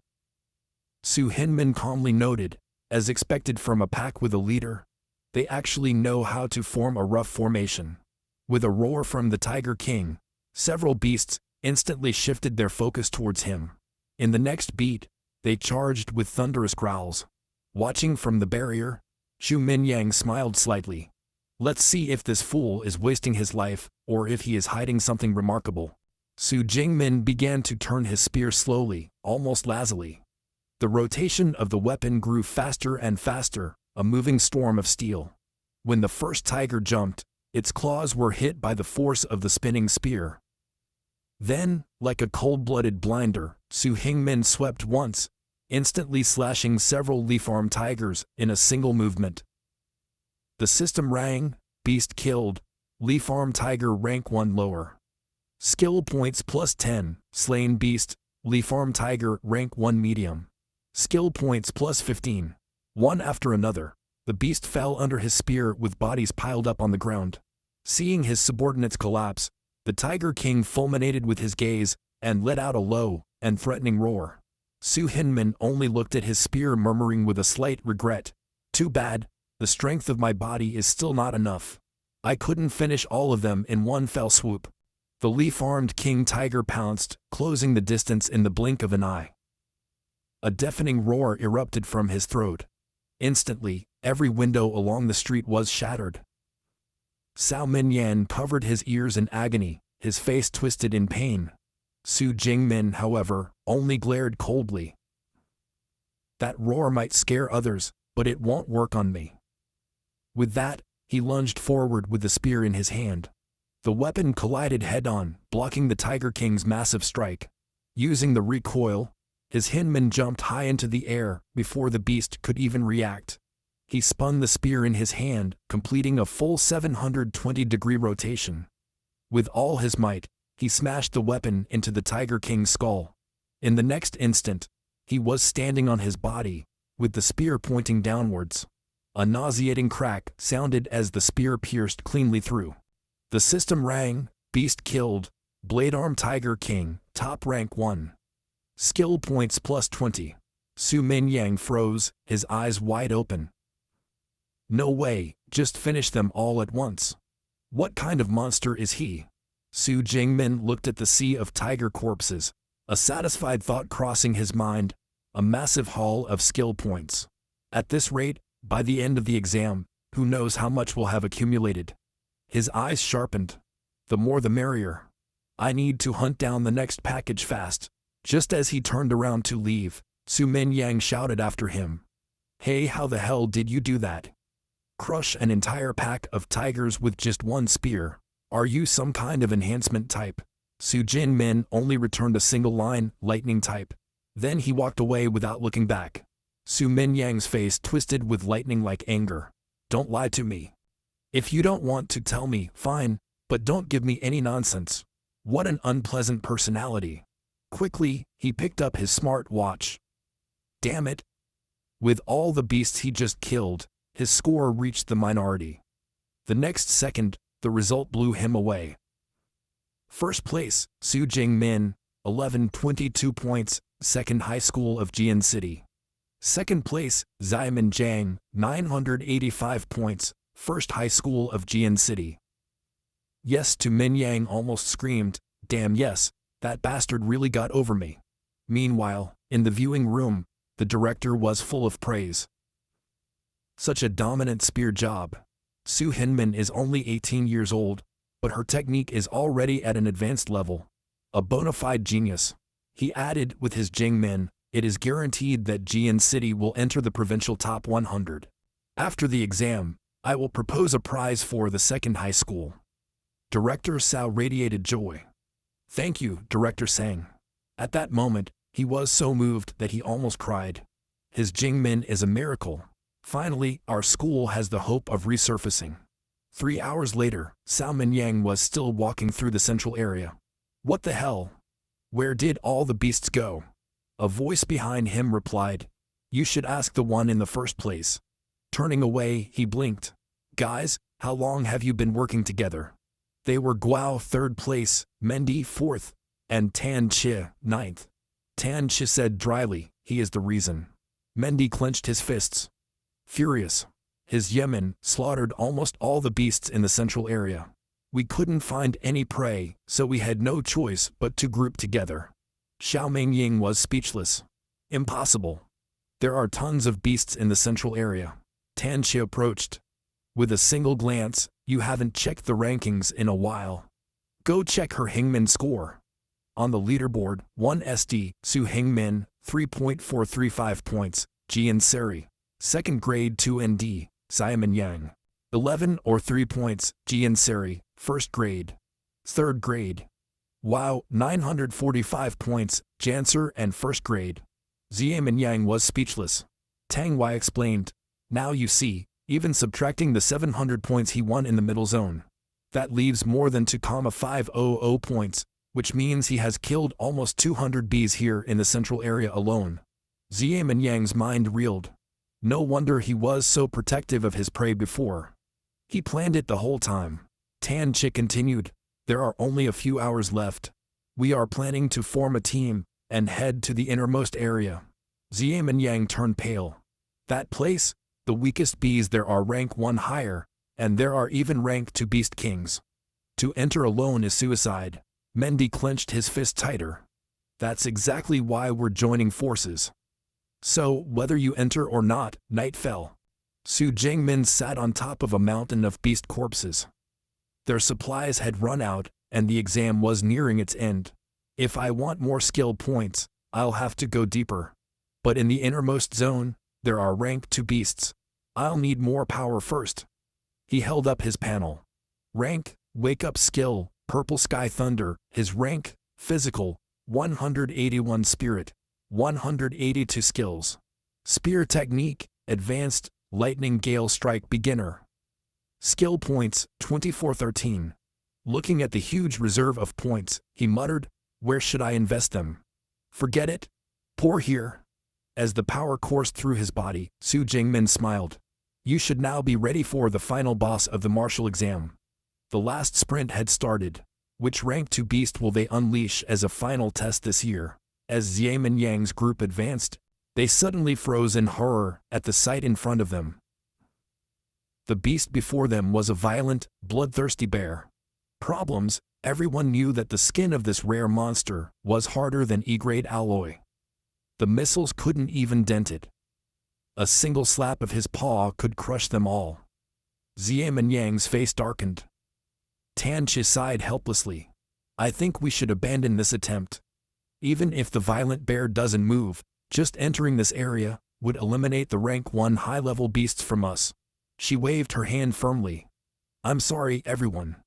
S1: Su Hinmin calmly noted, as expected from a pack with a leader, they actually know how to form a rough formation. With a roar from the Tiger King, several beasts instantly shifted their focus towards him. In the next beat, they charged with thunderous growls. Watching from the barrier, Xu Minyang smiled slightly. Let's see if this fool is wasting his life, or if he is hiding something remarkable. Su Jingmin began to turn his spear slowly, almost lazily. The rotation of the weapon grew faster and faster, a moving storm of steel. When the first tiger jumped, its claws were hit by the force of the spinning spear. Then, like a cold-blooded blinder, Su Hingmin swept once, instantly slashing several leaf-armed tigers in a single movement. The system rang, beast killed, leaf-armed tiger rank 1 lower. Skill points plus 10, slain beast, leaf-armed tiger rank 1 medium. Skill points plus 15. One after another, the beast fell under his spear with bodies piled up on the ground. Seeing his subordinates collapse, the Tiger King fulminated with his gaze and let out a low and threatening roar. Su Hinmin only looked at his spear, murmuring with a slight regret, "Too bad, the strength of my body is still not enough. I couldn't finish all of them in one fell swoop." The leaf-armed king tiger pounced, closing the distance in the blink of an eye. A deafening roar erupted from his throat. Instantly, every window along the street was shattered. Cao Minyan covered his ears in agony, his face twisted in pain. Su Jingmin, however, only glared coldly. "That roar might scare others, but it won't work on me." With that, he lunged forward with the spear in his hand. The weapon collided head-on, blocking the Tiger King's massive strike. Using the recoil, his Hinman jumped high into the air before the beast could even react. He spun the spear in his hand, completing a full 720-degree rotation. With all his might, he smashed the weapon into the Tiger King's skull. In the next instant, he was standing on his body, with the spear pointing downwards. A nauseating crack sounded as the spear pierced cleanly through. The system rang, beast killed, blade-arm Tiger King, top rank 1. Skill points plus 20. Su Minyang froze, his eyes wide open. No way, just finish them all at once. What kind of monster is he? Su Jingmin looked at the sea of tiger corpses, a satisfied thought crossing his mind, a massive haul of skill points. At this rate, by the end of the exam, who knows how much will have accumulated. His eyes sharpened. The more the merrier. I need to hunt down the next package fast. Just as he turned around to leave, Su Minyang shouted after him. "Hey, how the hell did you do that? Crush an entire pack of tigers with just one spear. Are you some kind of enhancement type?" Su Jinmin only returned a single line, lightning type. Then he walked away without looking back. Su Minyang's face twisted with lightning-like anger. "Don't lie to me. If you don't want to tell me, fine, but don't give me any nonsense. What an unpleasant personality." Quickly, he picked up his smart watch. Damn it. With all the beasts he just killed, his score reached the minority. The next second, the result blew him away. First place, Su Jingmin, 1122 points, Second High School of Jian City. Second place, Xiamen Zhang, 985 points, First High School of Jian City. Yes, to Minyang almost screamed, "Damn yes, that bastard really got over me." Meanwhile, in the viewing room, the director was full of praise. Such a dominant spear job. Su Hinmin is only 18 years old, but her technique is already at an advanced level. A bona fide genius. He added with his Jingmin, "It is guaranteed that Jian City will enter the provincial top 100. After the exam, I will propose a prize for the second high school." Director Cao radiated joy. "Thank you, Director Sang." At that moment, he was so moved that he almost cried. His Jingmin is a miracle. Finally, our school has the hope of resurfacing. 3 hours later, Cao Minyang was still walking through the central area. What the hell? Where did all the beasts go? A voice behind him replied, "You should ask the one in the first place." Turning away, he blinked. "Guys, how long have you been working together?" They were Guao 3rd place, Mendi 4th, and Tan Chi 9th. Tan Chi said dryly, "He is the reason." Mendi clenched his fists. Furious. His yemen slaughtered almost all the beasts in the central area. "We couldn't find any prey, so we had no choice but to group together." Xiao Mingying was speechless. "Impossible. There are tons of beasts in the central area." Tan Chi approached. With a single glance, "You haven't checked the rankings in a while. Go check her Hingmin score." On the leaderboard, 1 SD, Su Hingmin, 3.435 points, Jian Seri. 2nd grade 2ND, Simon Yang. 11 or 3 points, Jian Seri, 1st grade. 3rd grade. Wow, 945 points, Janser and 1st grade. Xiamen Yang was speechless. Tang Wei explained, now you see, even subtracting the 700 points he won in the middle zone. That leaves more than 2,500 points, which means he has killed almost 200 bees here in the central area alone. Xiamen Yang's mind reeled. No wonder he was so protective of his prey before. He planned it the whole time. Tan Chi continued, there are only a few hours left. We are planning to form a team and head to the innermost area. Xiamen Yang turned pale. That place? The weakest bees there are rank 1 higher, and there are even rank 2 beast kings. To enter alone is suicide. Mendy clenched his fist tighter. That's exactly why we're joining forces. So, whether you enter or not, night fell. Su Jingmin sat on top of a mountain of beast corpses. Their supplies had run out, and the exam was nearing its end. If I want more skill points, I'll have to go deeper. But in the innermost zone, there are rank 2 beasts. I'll need more power first. He held up his panel. Rank, Wake Up Skill, Purple Sky Thunder. His rank, Physical, 181 Spirit, 182 Skills. Spear Technique, Advanced, Lightning Gale Strike Beginner. Skill points, 2413. Looking at the huge reserve of points, he muttered, where should I invest them? Forget it. Pour here. As the power coursed through his body, Su Jingmin smiled. You should now be ready for the final boss of the martial exam. The last sprint had started. Which rank 2 beast will they unleash as a final test this year? As Xiamen Yang's group advanced, they suddenly froze in horror at the sight in front of them. The beast before them was a violent, bloodthirsty bear. Problems, everyone knew that the skin of this rare monster was harder than E-grade alloy. The missiles couldn't even dent it. A single slap of his paw could crush them all. Xiamen Yang's face darkened. Tan Chi sighed helplessly. I think we should abandon this attempt. Even if the violent bear doesn't move, just entering this area would eliminate the rank 1 high-level beasts from us. She waved her hand firmly. I'm sorry, everyone.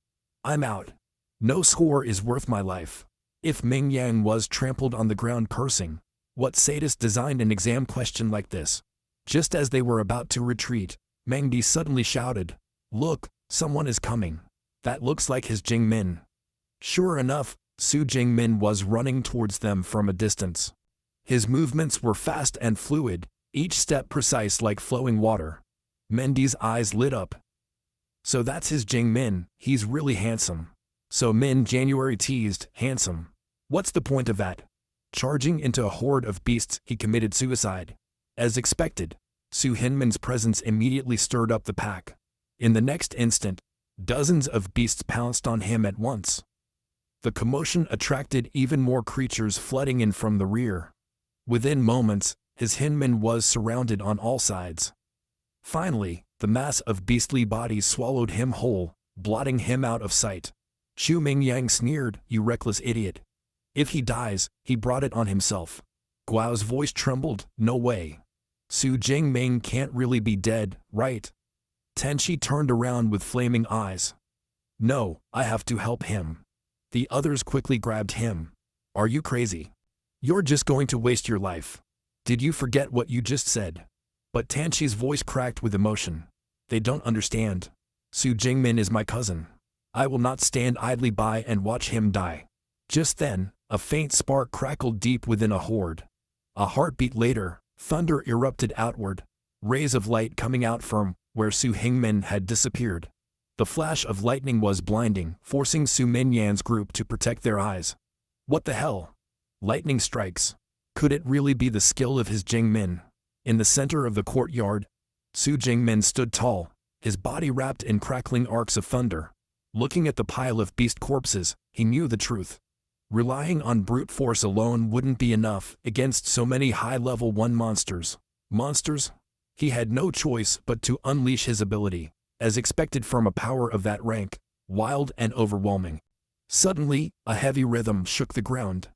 S1: I'm out. No score is worth my life. If Ming Yang was trampled on the ground cursing, what sadist designed an exam question like this? Just as they were about to retreat, Meng Di suddenly shouted, Look, someone is coming. That looks like his Jingmin. Sure enough, Su Jingmin was running towards them from a distance. His movements were fast and fluid, each step precise like flowing water. Mendy's eyes lit up. So that's his Jingmin, he's really handsome. So Min January teased, handsome. What's the point of that? Charging into a horde of beasts, he committed suicide. As expected, Su Hinman's presence immediately stirred up the pack. In the next instant, dozens of beasts pounced on him at once. The commotion attracted even more creatures flooding in from the rear. Within moments, his Hinman was surrounded on all sides. Finally, the mass of beastly bodies swallowed him whole, blotting him out of sight. Chu Mingyang sneered, you reckless idiot. If he dies, he brought it on himself. Guo's voice trembled, no way. Su Jingming can't really be dead, right? Tenchi turned around with flaming eyes. No, I have to help him. The others quickly grabbed him. Are you crazy? You're just going to waste your life. Did you forget what you just said? But Tanchi's voice cracked with emotion. They don't understand. Su Jingmin is my cousin. I will not stand idly by and watch him die. Just then, a faint spark crackled deep within a horde. A heartbeat later, thunder erupted outward, rays of light coming out from where Su Hingmin had disappeared. The flash of lightning was blinding, forcing Su Minyan's group to protect their eyes. What the hell? Lightning strikes. Could it really be the skill of his Jingmin? In the center of the courtyard, Su Jingmin stood tall, his body wrapped in crackling arcs of thunder. Looking at the pile of beast corpses, he knew the truth. Relying on brute force alone wouldn't be enough against so many high-level 1 monsters. Monsters? He had no choice but to unleash his ability, as expected from a power of that rank, wild and overwhelming. Suddenly, a heavy rhythm shook the ground.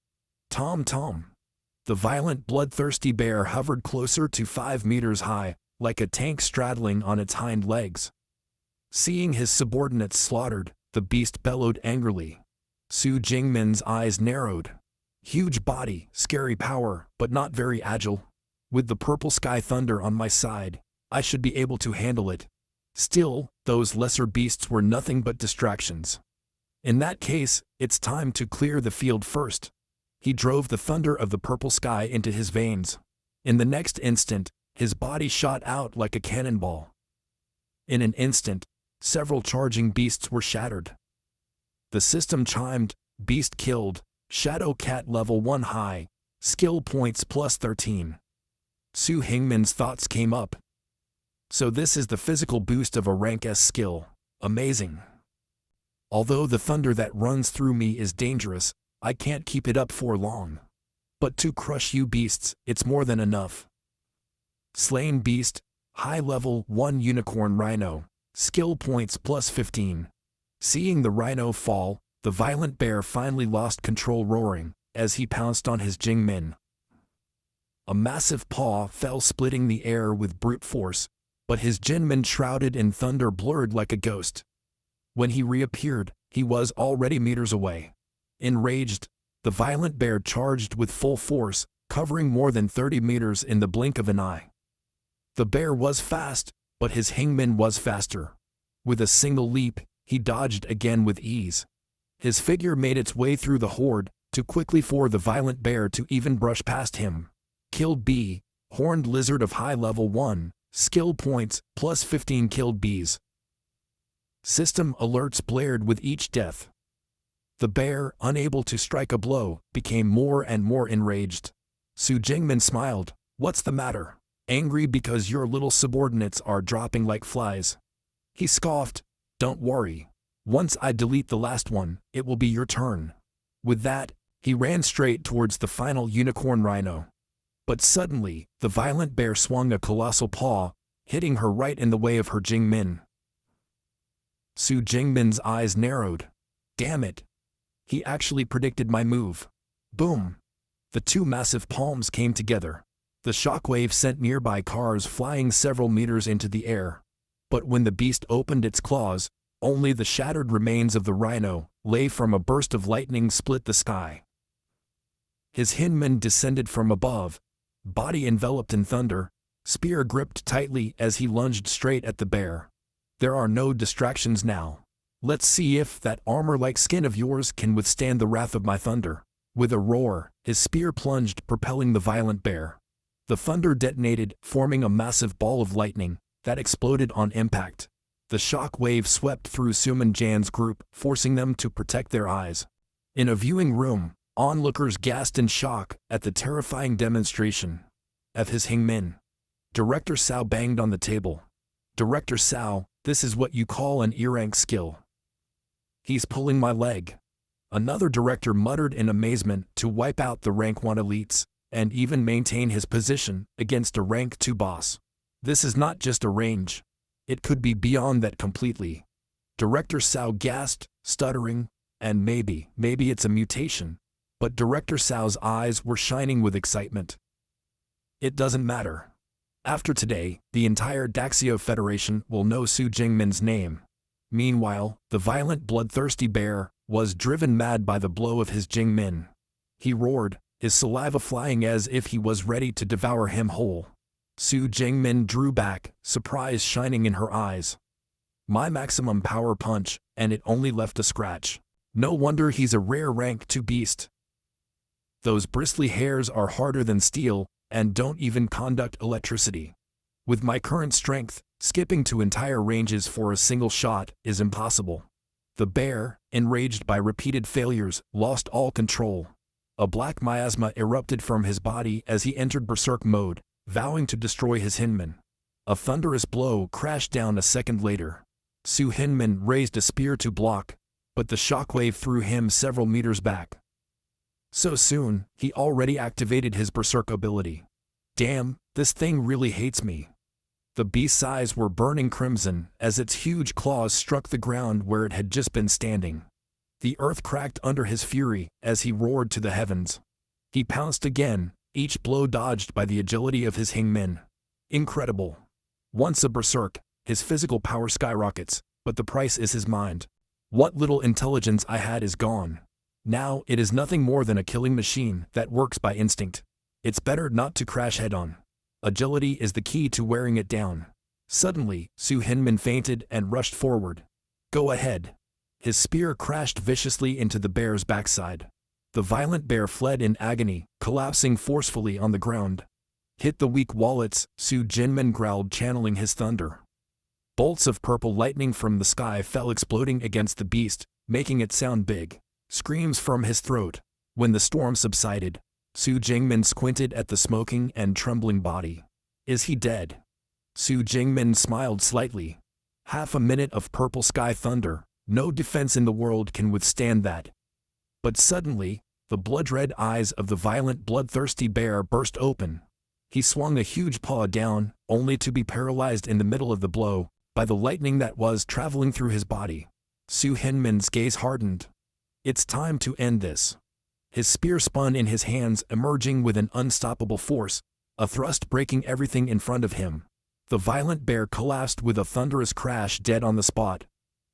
S1: Tom tom. The violent, bloodthirsty bear hovered closer to 5 meters high, like a tank straddling on its hind legs. Seeing his subordinates slaughtered, the beast bellowed angrily. Su Jingmin's eyes narrowed. Huge body, scary power, but not very agile. With the purple sky thunder on my side, I should be able to handle it. Still, those lesser beasts were nothing but distractions. In that case, it's time to clear the field first. He drove the thunder of the purple sky into his veins. In the next instant, his body shot out like a cannonball. In an instant, several charging beasts were shattered. The system chimed, beast killed, Shadow Cat level 1 high, skill points plus 13. Su Hingmin's thoughts came up. So this is the physical boost of a rank S skill. Amazing. Although the thunder that runs through me is dangerous, I can't keep it up for long. But to crush you beasts, it's more than enough. Slain beast, high level 1 unicorn rhino, skill points plus 15. Seeing the rhino fall, the violent bear finally lost control, roaring as he pounced on his Jingmin. A massive paw fell, splitting the air with brute force, but his Jinmin, shrouded in thunder, blurred like a ghost. When he reappeared, he was already meters away. Enraged, the violent bear charged with full force, covering more than 30 meters in the blink of an eye. The bear was fast, but his Hingmin was faster. With a single leap, he dodged again with ease. His figure made its way through the horde, too quickly for the violent bear to even brush past him. Killed bee, horned lizard of high level 1, skill points plus 15. Killed bees. System alerts blared with each death. The bear, unable to strike a blow, became more and more enraged. Su Jingmin smiled. What's the matter? Angry because your little subordinates are dropping like flies? He scoffed. Don't worry. Once I delete the last one, it will be your turn. With that, he ran straight towards the final unicorn rhino. But suddenly, the violent bear swung a colossal paw, hitting her right in the way of her Jingmin. Su Jingmin's eyes narrowed. Damn it. He actually predicted my move. Boom. The two massive palms came together. The shockwave sent nearby cars flying several meters into the air. But when the beast opened its claws, only the shattered remains of the rhino lay. From a burst of lightning split the sky. His Hinman descended from above, body enveloped in thunder, spear gripped tightly as he lunged straight at the bear. There are no distractions now. Let's see if that armor-like skin of yours can withstand the wrath of my thunder. With a roar, his spear plunged, propelling the violent bear. The thunder detonated, forming a massive ball of lightning that exploded on impact. The shock wave swept through Suman Jan's group, forcing them to protect their eyes. In a viewing room, onlookers gasped in shock at the terrifying demonstration of his Hingmin. Director Cao banged on the table. Director Cao, this is what you call an E-rank skill. He's pulling my leg. Another director muttered in amazement. To wipe out the rank 1 elites, and even maintain his position against a rank 2 boss. This is not just a range. It could be beyond that completely. Director Cao gasped, stuttering, and maybe it's a mutation. But Director Cao's eyes were shining with excitement. It doesn't matter. After today, the entire Daxio Federation will know Su Jingmin's name. Meanwhile, the violent, bloodthirsty bear was driven mad by the blow of his Jingmin. He roared, his saliva flying as if he was ready to devour him whole. Su Jingmin drew back, surprise shining in her eyes. My maximum power punch, and it only left a scratch. No wonder he's a rare rank 2 beast. Those bristly hairs are harder than steel, and don't even conduct electricity. With my current strength, skipping to entire ranges for a single shot is impossible. The bear, enraged by repeated failures, lost all control. A black miasma erupted from his body as he entered berserk mode, vowing to destroy his Hinman. A thunderous blow crashed down a second later. Su Hinman raised a spear to block, but the shockwave threw him several meters back. So soon, he already activated his berserk ability. Damn, this thing really hates me. The beast's eyes were burning crimson as its huge claws struck the ground where it had just been standing. The earth cracked under his fury as he roared to the heavens. He pounced again, each blow dodged by the agility of his hangmen. Incredible. Once a berserk, his physical power skyrockets, but the price is his mind. What little intelligence I had is gone. Now it is nothing more than a killing machine that works by instinct. It's better not to crash head-on. Agility is the key to wearing it down. Suddenly, Su Hinmin fainted and rushed forward. Go ahead. His spear crashed viciously into the bear's backside. The violent bear fled in agony, collapsing forcefully on the ground. Hit the weak wallets, Su Jinmin growled, channeling his thunder. Bolts of purple lightning from the sky fell exploding against the beast, making it sound big. Screams from his throat. When the storm subsided, Su Jingmin squinted at the smoking and trembling body. Is he dead? Su Jingmin smiled slightly. Half a minute of purple sky thunder, no defense in the world can withstand that. But suddenly, the blood-red eyes of the violent bloodthirsty bear burst open. He swung a huge paw down, only to be paralyzed in the middle of the blow by the lightning that was traveling through his body. Su Hinmin's gaze hardened. It's time to end this. His spear spun in his hands, emerging with an unstoppable force, a thrust breaking everything in front of him. The violent bear collapsed with a thunderous crash, dead on the spot.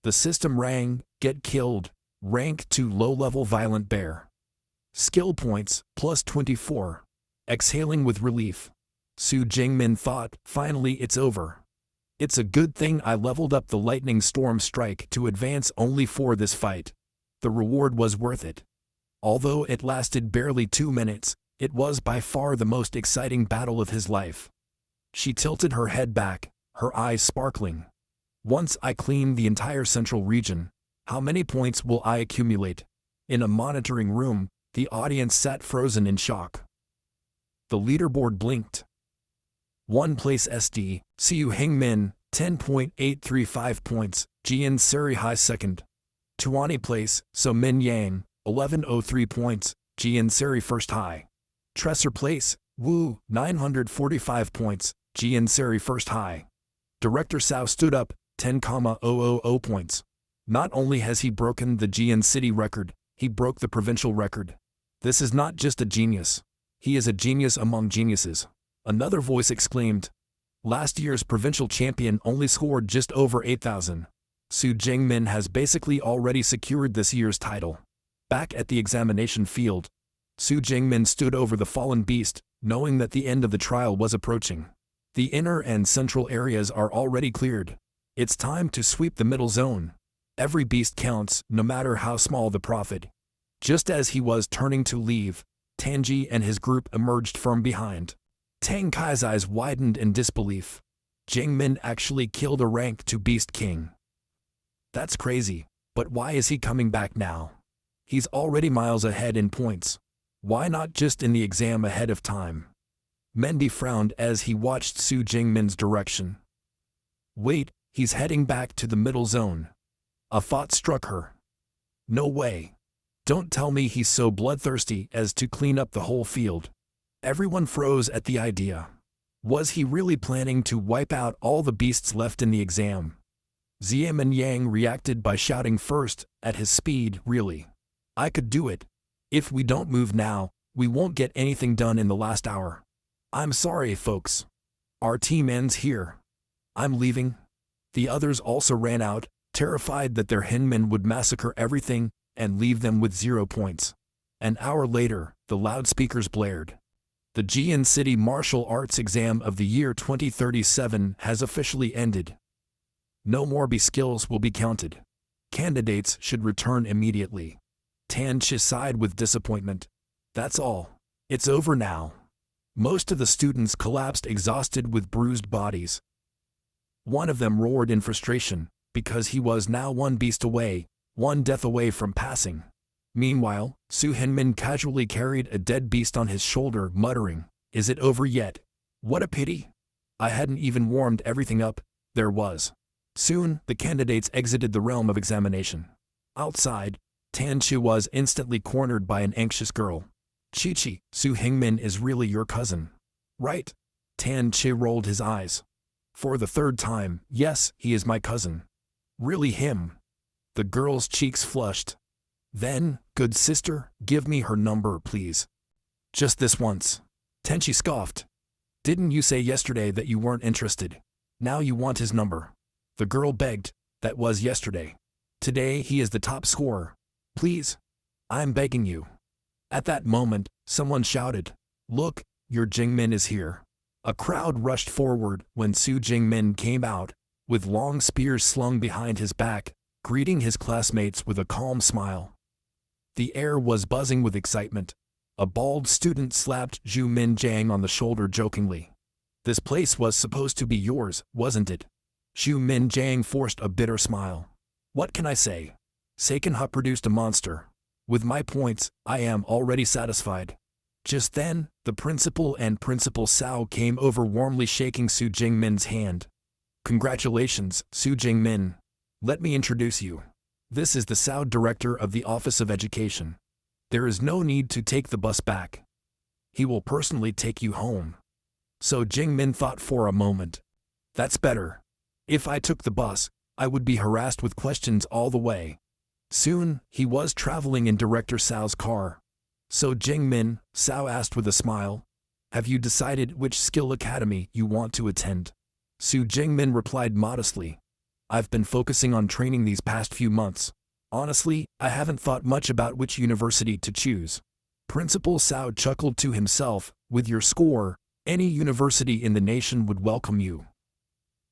S1: The system rang, get killed, rank 2 low-level violent bear. Skill points, plus 24. Exhaling with relief, Su Jingmin thought, finally it's over. It's a good thing I leveled up the lightning storm strike to advance only for this fight. The reward was worth it. Although it lasted barely 2 minutes, it was by far the most exciting battle of his life. She tilted her head back, her eyes sparkling. Once I clean the entire central region, how many points will I accumulate? In a monitoring room, the audience sat frozen in shock. The leaderboard blinked. 1 place SD, Siu Hengmin, 10.835 points, Jian Seri High second. 20 place, So Min Yang, 1103 points, Jian Seri first high. Tresor place, Wu, 945 points, Jian Seri first high. Director Cao stood up, 10,000 points. Not only has he broken the Jian City record, he broke the provincial record. This is not just a genius. He is a genius among geniuses. Another voice exclaimed. Last year's provincial champion only scored just over 8,000. Su Jingmin has basically already secured this year's title. Back at the examination field, Su Jingmin stood over the fallen beast, knowing that the end of the trial was approaching. The inner and central areas are already cleared. It's time to sweep the middle zone. Every beast counts, no matter how small the profit. Just as he was turning to leave, Tanji and his group emerged from behind. Tang Kai's eyes widened in disbelief. Jingmin actually killed a rank 2 beast king. That's crazy, but why is he coming back now? He's already miles ahead in points. Why not just in the exam ahead of time? Mendy frowned as he watched Su Jingmin's direction. Wait, he's heading back to the middle zone. A thought struck her. No way. Don't tell me he's so bloodthirsty as to clean up the whole field. Everyone froze at the idea. Was he really planning to wipe out all the beasts left in the exam? Xiamen Yang reacted by shouting first, at his speed, really. I could do it. If we don't move now, we won't get anything done in the last hour. I'm sorry, folks. Our team ends here. I'm leaving. The others also ran out, terrified that their Hinmen would massacre everything and leave them with 0 points. An hour later, the loudspeakers blared. The Jian City Martial Arts exam of the year 2037 has officially ended. No more B skills will be counted. Candidates should return immediately. Tan Chi sighed with disappointment. That's all. It's over now. Most of the students collapsed exhausted with bruised bodies. One of them roared in frustration, because he was now 1 beast away, 1 death away from passing. Meanwhile, Su Hinmin casually carried a dead beast on his shoulder, muttering, Is it over yet? What a pity. I hadn't even warmed everything up. There was. Soon, the candidates exited the realm of examination. Outside, Tan Chi was instantly cornered by an anxious girl. Chi-Chi, Su Hingmin is really your cousin. Right? Tan Chi rolled his eyes. For the 3rd time, yes, he is my cousin. Really him. The girl's cheeks flushed. Then, good sister, give me her number, please. Just this once. Tenchi scoffed. Didn't you say yesterday that you weren't interested? Now you want his number. The girl begged. That was yesterday. Today he is the top scorer. Please. I'm begging you. At that moment, someone shouted, Look, your Jingmin is here. A crowd rushed forward when Su Jingmin came out, with long spears slung behind his back, greeting his classmates with a calm smile. The air was buzzing with excitement. A bald student slapped Zhu Minjiang on the shoulder jokingly. This place was supposed to be yours, wasn't it? Zhu Minjiang forced a bitter smile. What can I say? Seikenha produced a monster. With my points, I am already satisfied. Just then, the principal and Principal Sao came over warmly shaking Su Jingmin's hand. Congratulations, Su Jingmin. Let me introduce you. This is the Sao Director of the Office of Education. There is no need to take the bus back. He will personally take you home. So Jingmin thought for a moment. That's better. If I took the bus, I would be harassed with questions all the way. Soon, he was traveling in Director Sao's car. So Jingmin, Sao asked with a smile, have you decided which skill academy you want to attend? Su Jingmin replied modestly, I've been focusing on training these past few months. Honestly, I haven't thought much about which university to choose. Principal Sao chuckled to himself, with your score, any university in the nation would welcome you.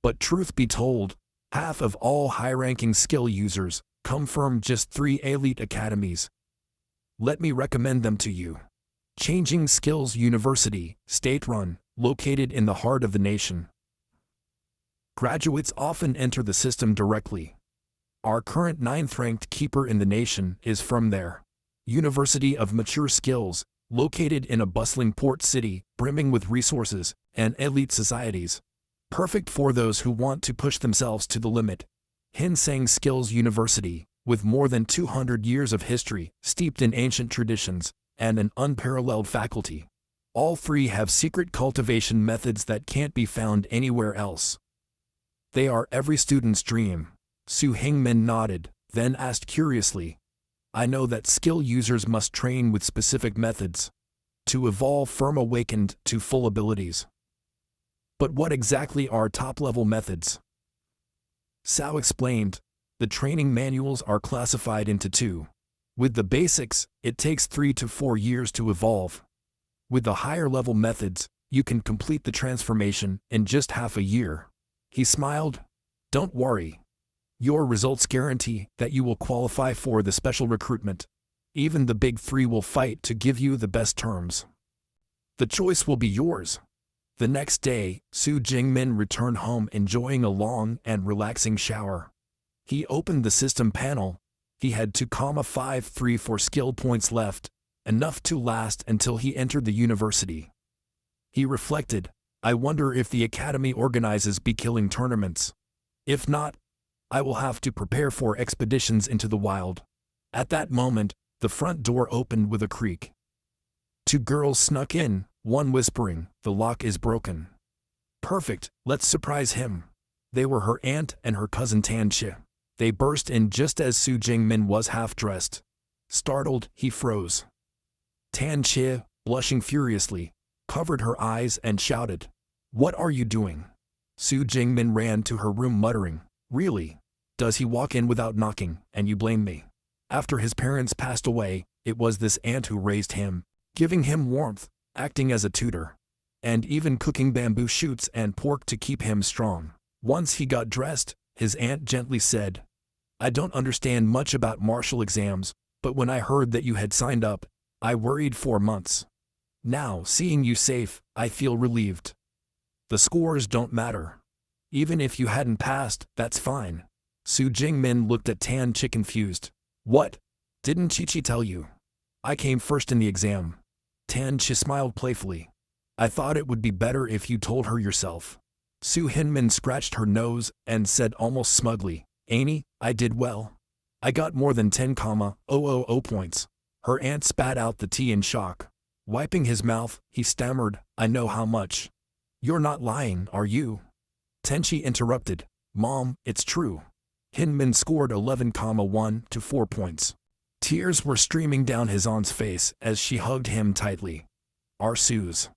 S1: But truth be told, half of all high-ranking skill users come from just 3 elite academies. Let me recommend them to you. Changing Skills University, state-run, located in the heart of the nation. Graduates often enter the system directly. Our current 9th-ranked keeper in the nation is from there. University of Mature Skills, located in a bustling port city, brimming with resources and elite societies. Perfect for those who want to push themselves to the limit. Hinseng Skills University, with more than 200 years of history, steeped in ancient traditions, and an unparalleled faculty. All 3 have secret cultivation methods that can't be found anywhere else. They are every student's dream. Su Hingmin nodded, then asked curiously, I know that skill users must train with specific methods to evolve from awakened to full abilities. But what exactly are top-level methods? Sao explained, the training manuals are classified into 2. With the basics, it takes 3 to 4 years to evolve. With the higher-level methods, you can complete the transformation in just half a year. He smiled. Don't worry. Your results guarantee that you will qualify for the special recruitment. Even the big 3 will fight to give you the best terms. The choice will be yours. The next day, Su Jingmin returned home enjoying a long and relaxing shower. He opened the system panel. He had 2,534 skill points left, enough to last until he entered the university. He reflected, I wonder if the academy organizes bee-killing tournaments. If not, I will have to prepare for expeditions into the wild. At that moment, the front door opened with a creak. 2 girls snuck in, one whispering, the lock is broken. Perfect, let's surprise him. They were her aunt and her cousin Tan Chi. They burst in just as Su Jingmin was half-dressed. Startled, he froze. Tan Chi, blushing furiously, covered her eyes and shouted, What are you doing? Su Jingmin ran to her room muttering, Really? Does he walk in without knocking, and you blame me? After his parents passed away, it was this aunt who raised him, giving him warmth, acting as a tutor, and even cooking bamboo shoots and pork to keep him strong. Once he got dressed, his aunt gently said, I don't understand much about martial exams, but when I heard that you had signed up, I worried for months. Now, seeing you safe, I feel relieved. The scores don't matter. Even if you hadn't passed, that's fine. Su Jingmin looked at Tan Chi confused. What? Didn't Chi tell you? I came first in the exam. Tan Chi smiled playfully. I thought it would be better if you told her yourself. Su Hinmin scratched her nose and said almost smugly, Annie, I did well. I got more than 10,000 points. Her aunt spat out the tea in shock. Wiping his mouth, he stammered, I know how much. You're not lying, are you? Tenchi interrupted, Mom, it's true. Hinmin scored 11,1 to 4 points. Tears were streaming down his aunt's face as she hugged him tightly. Our Suze.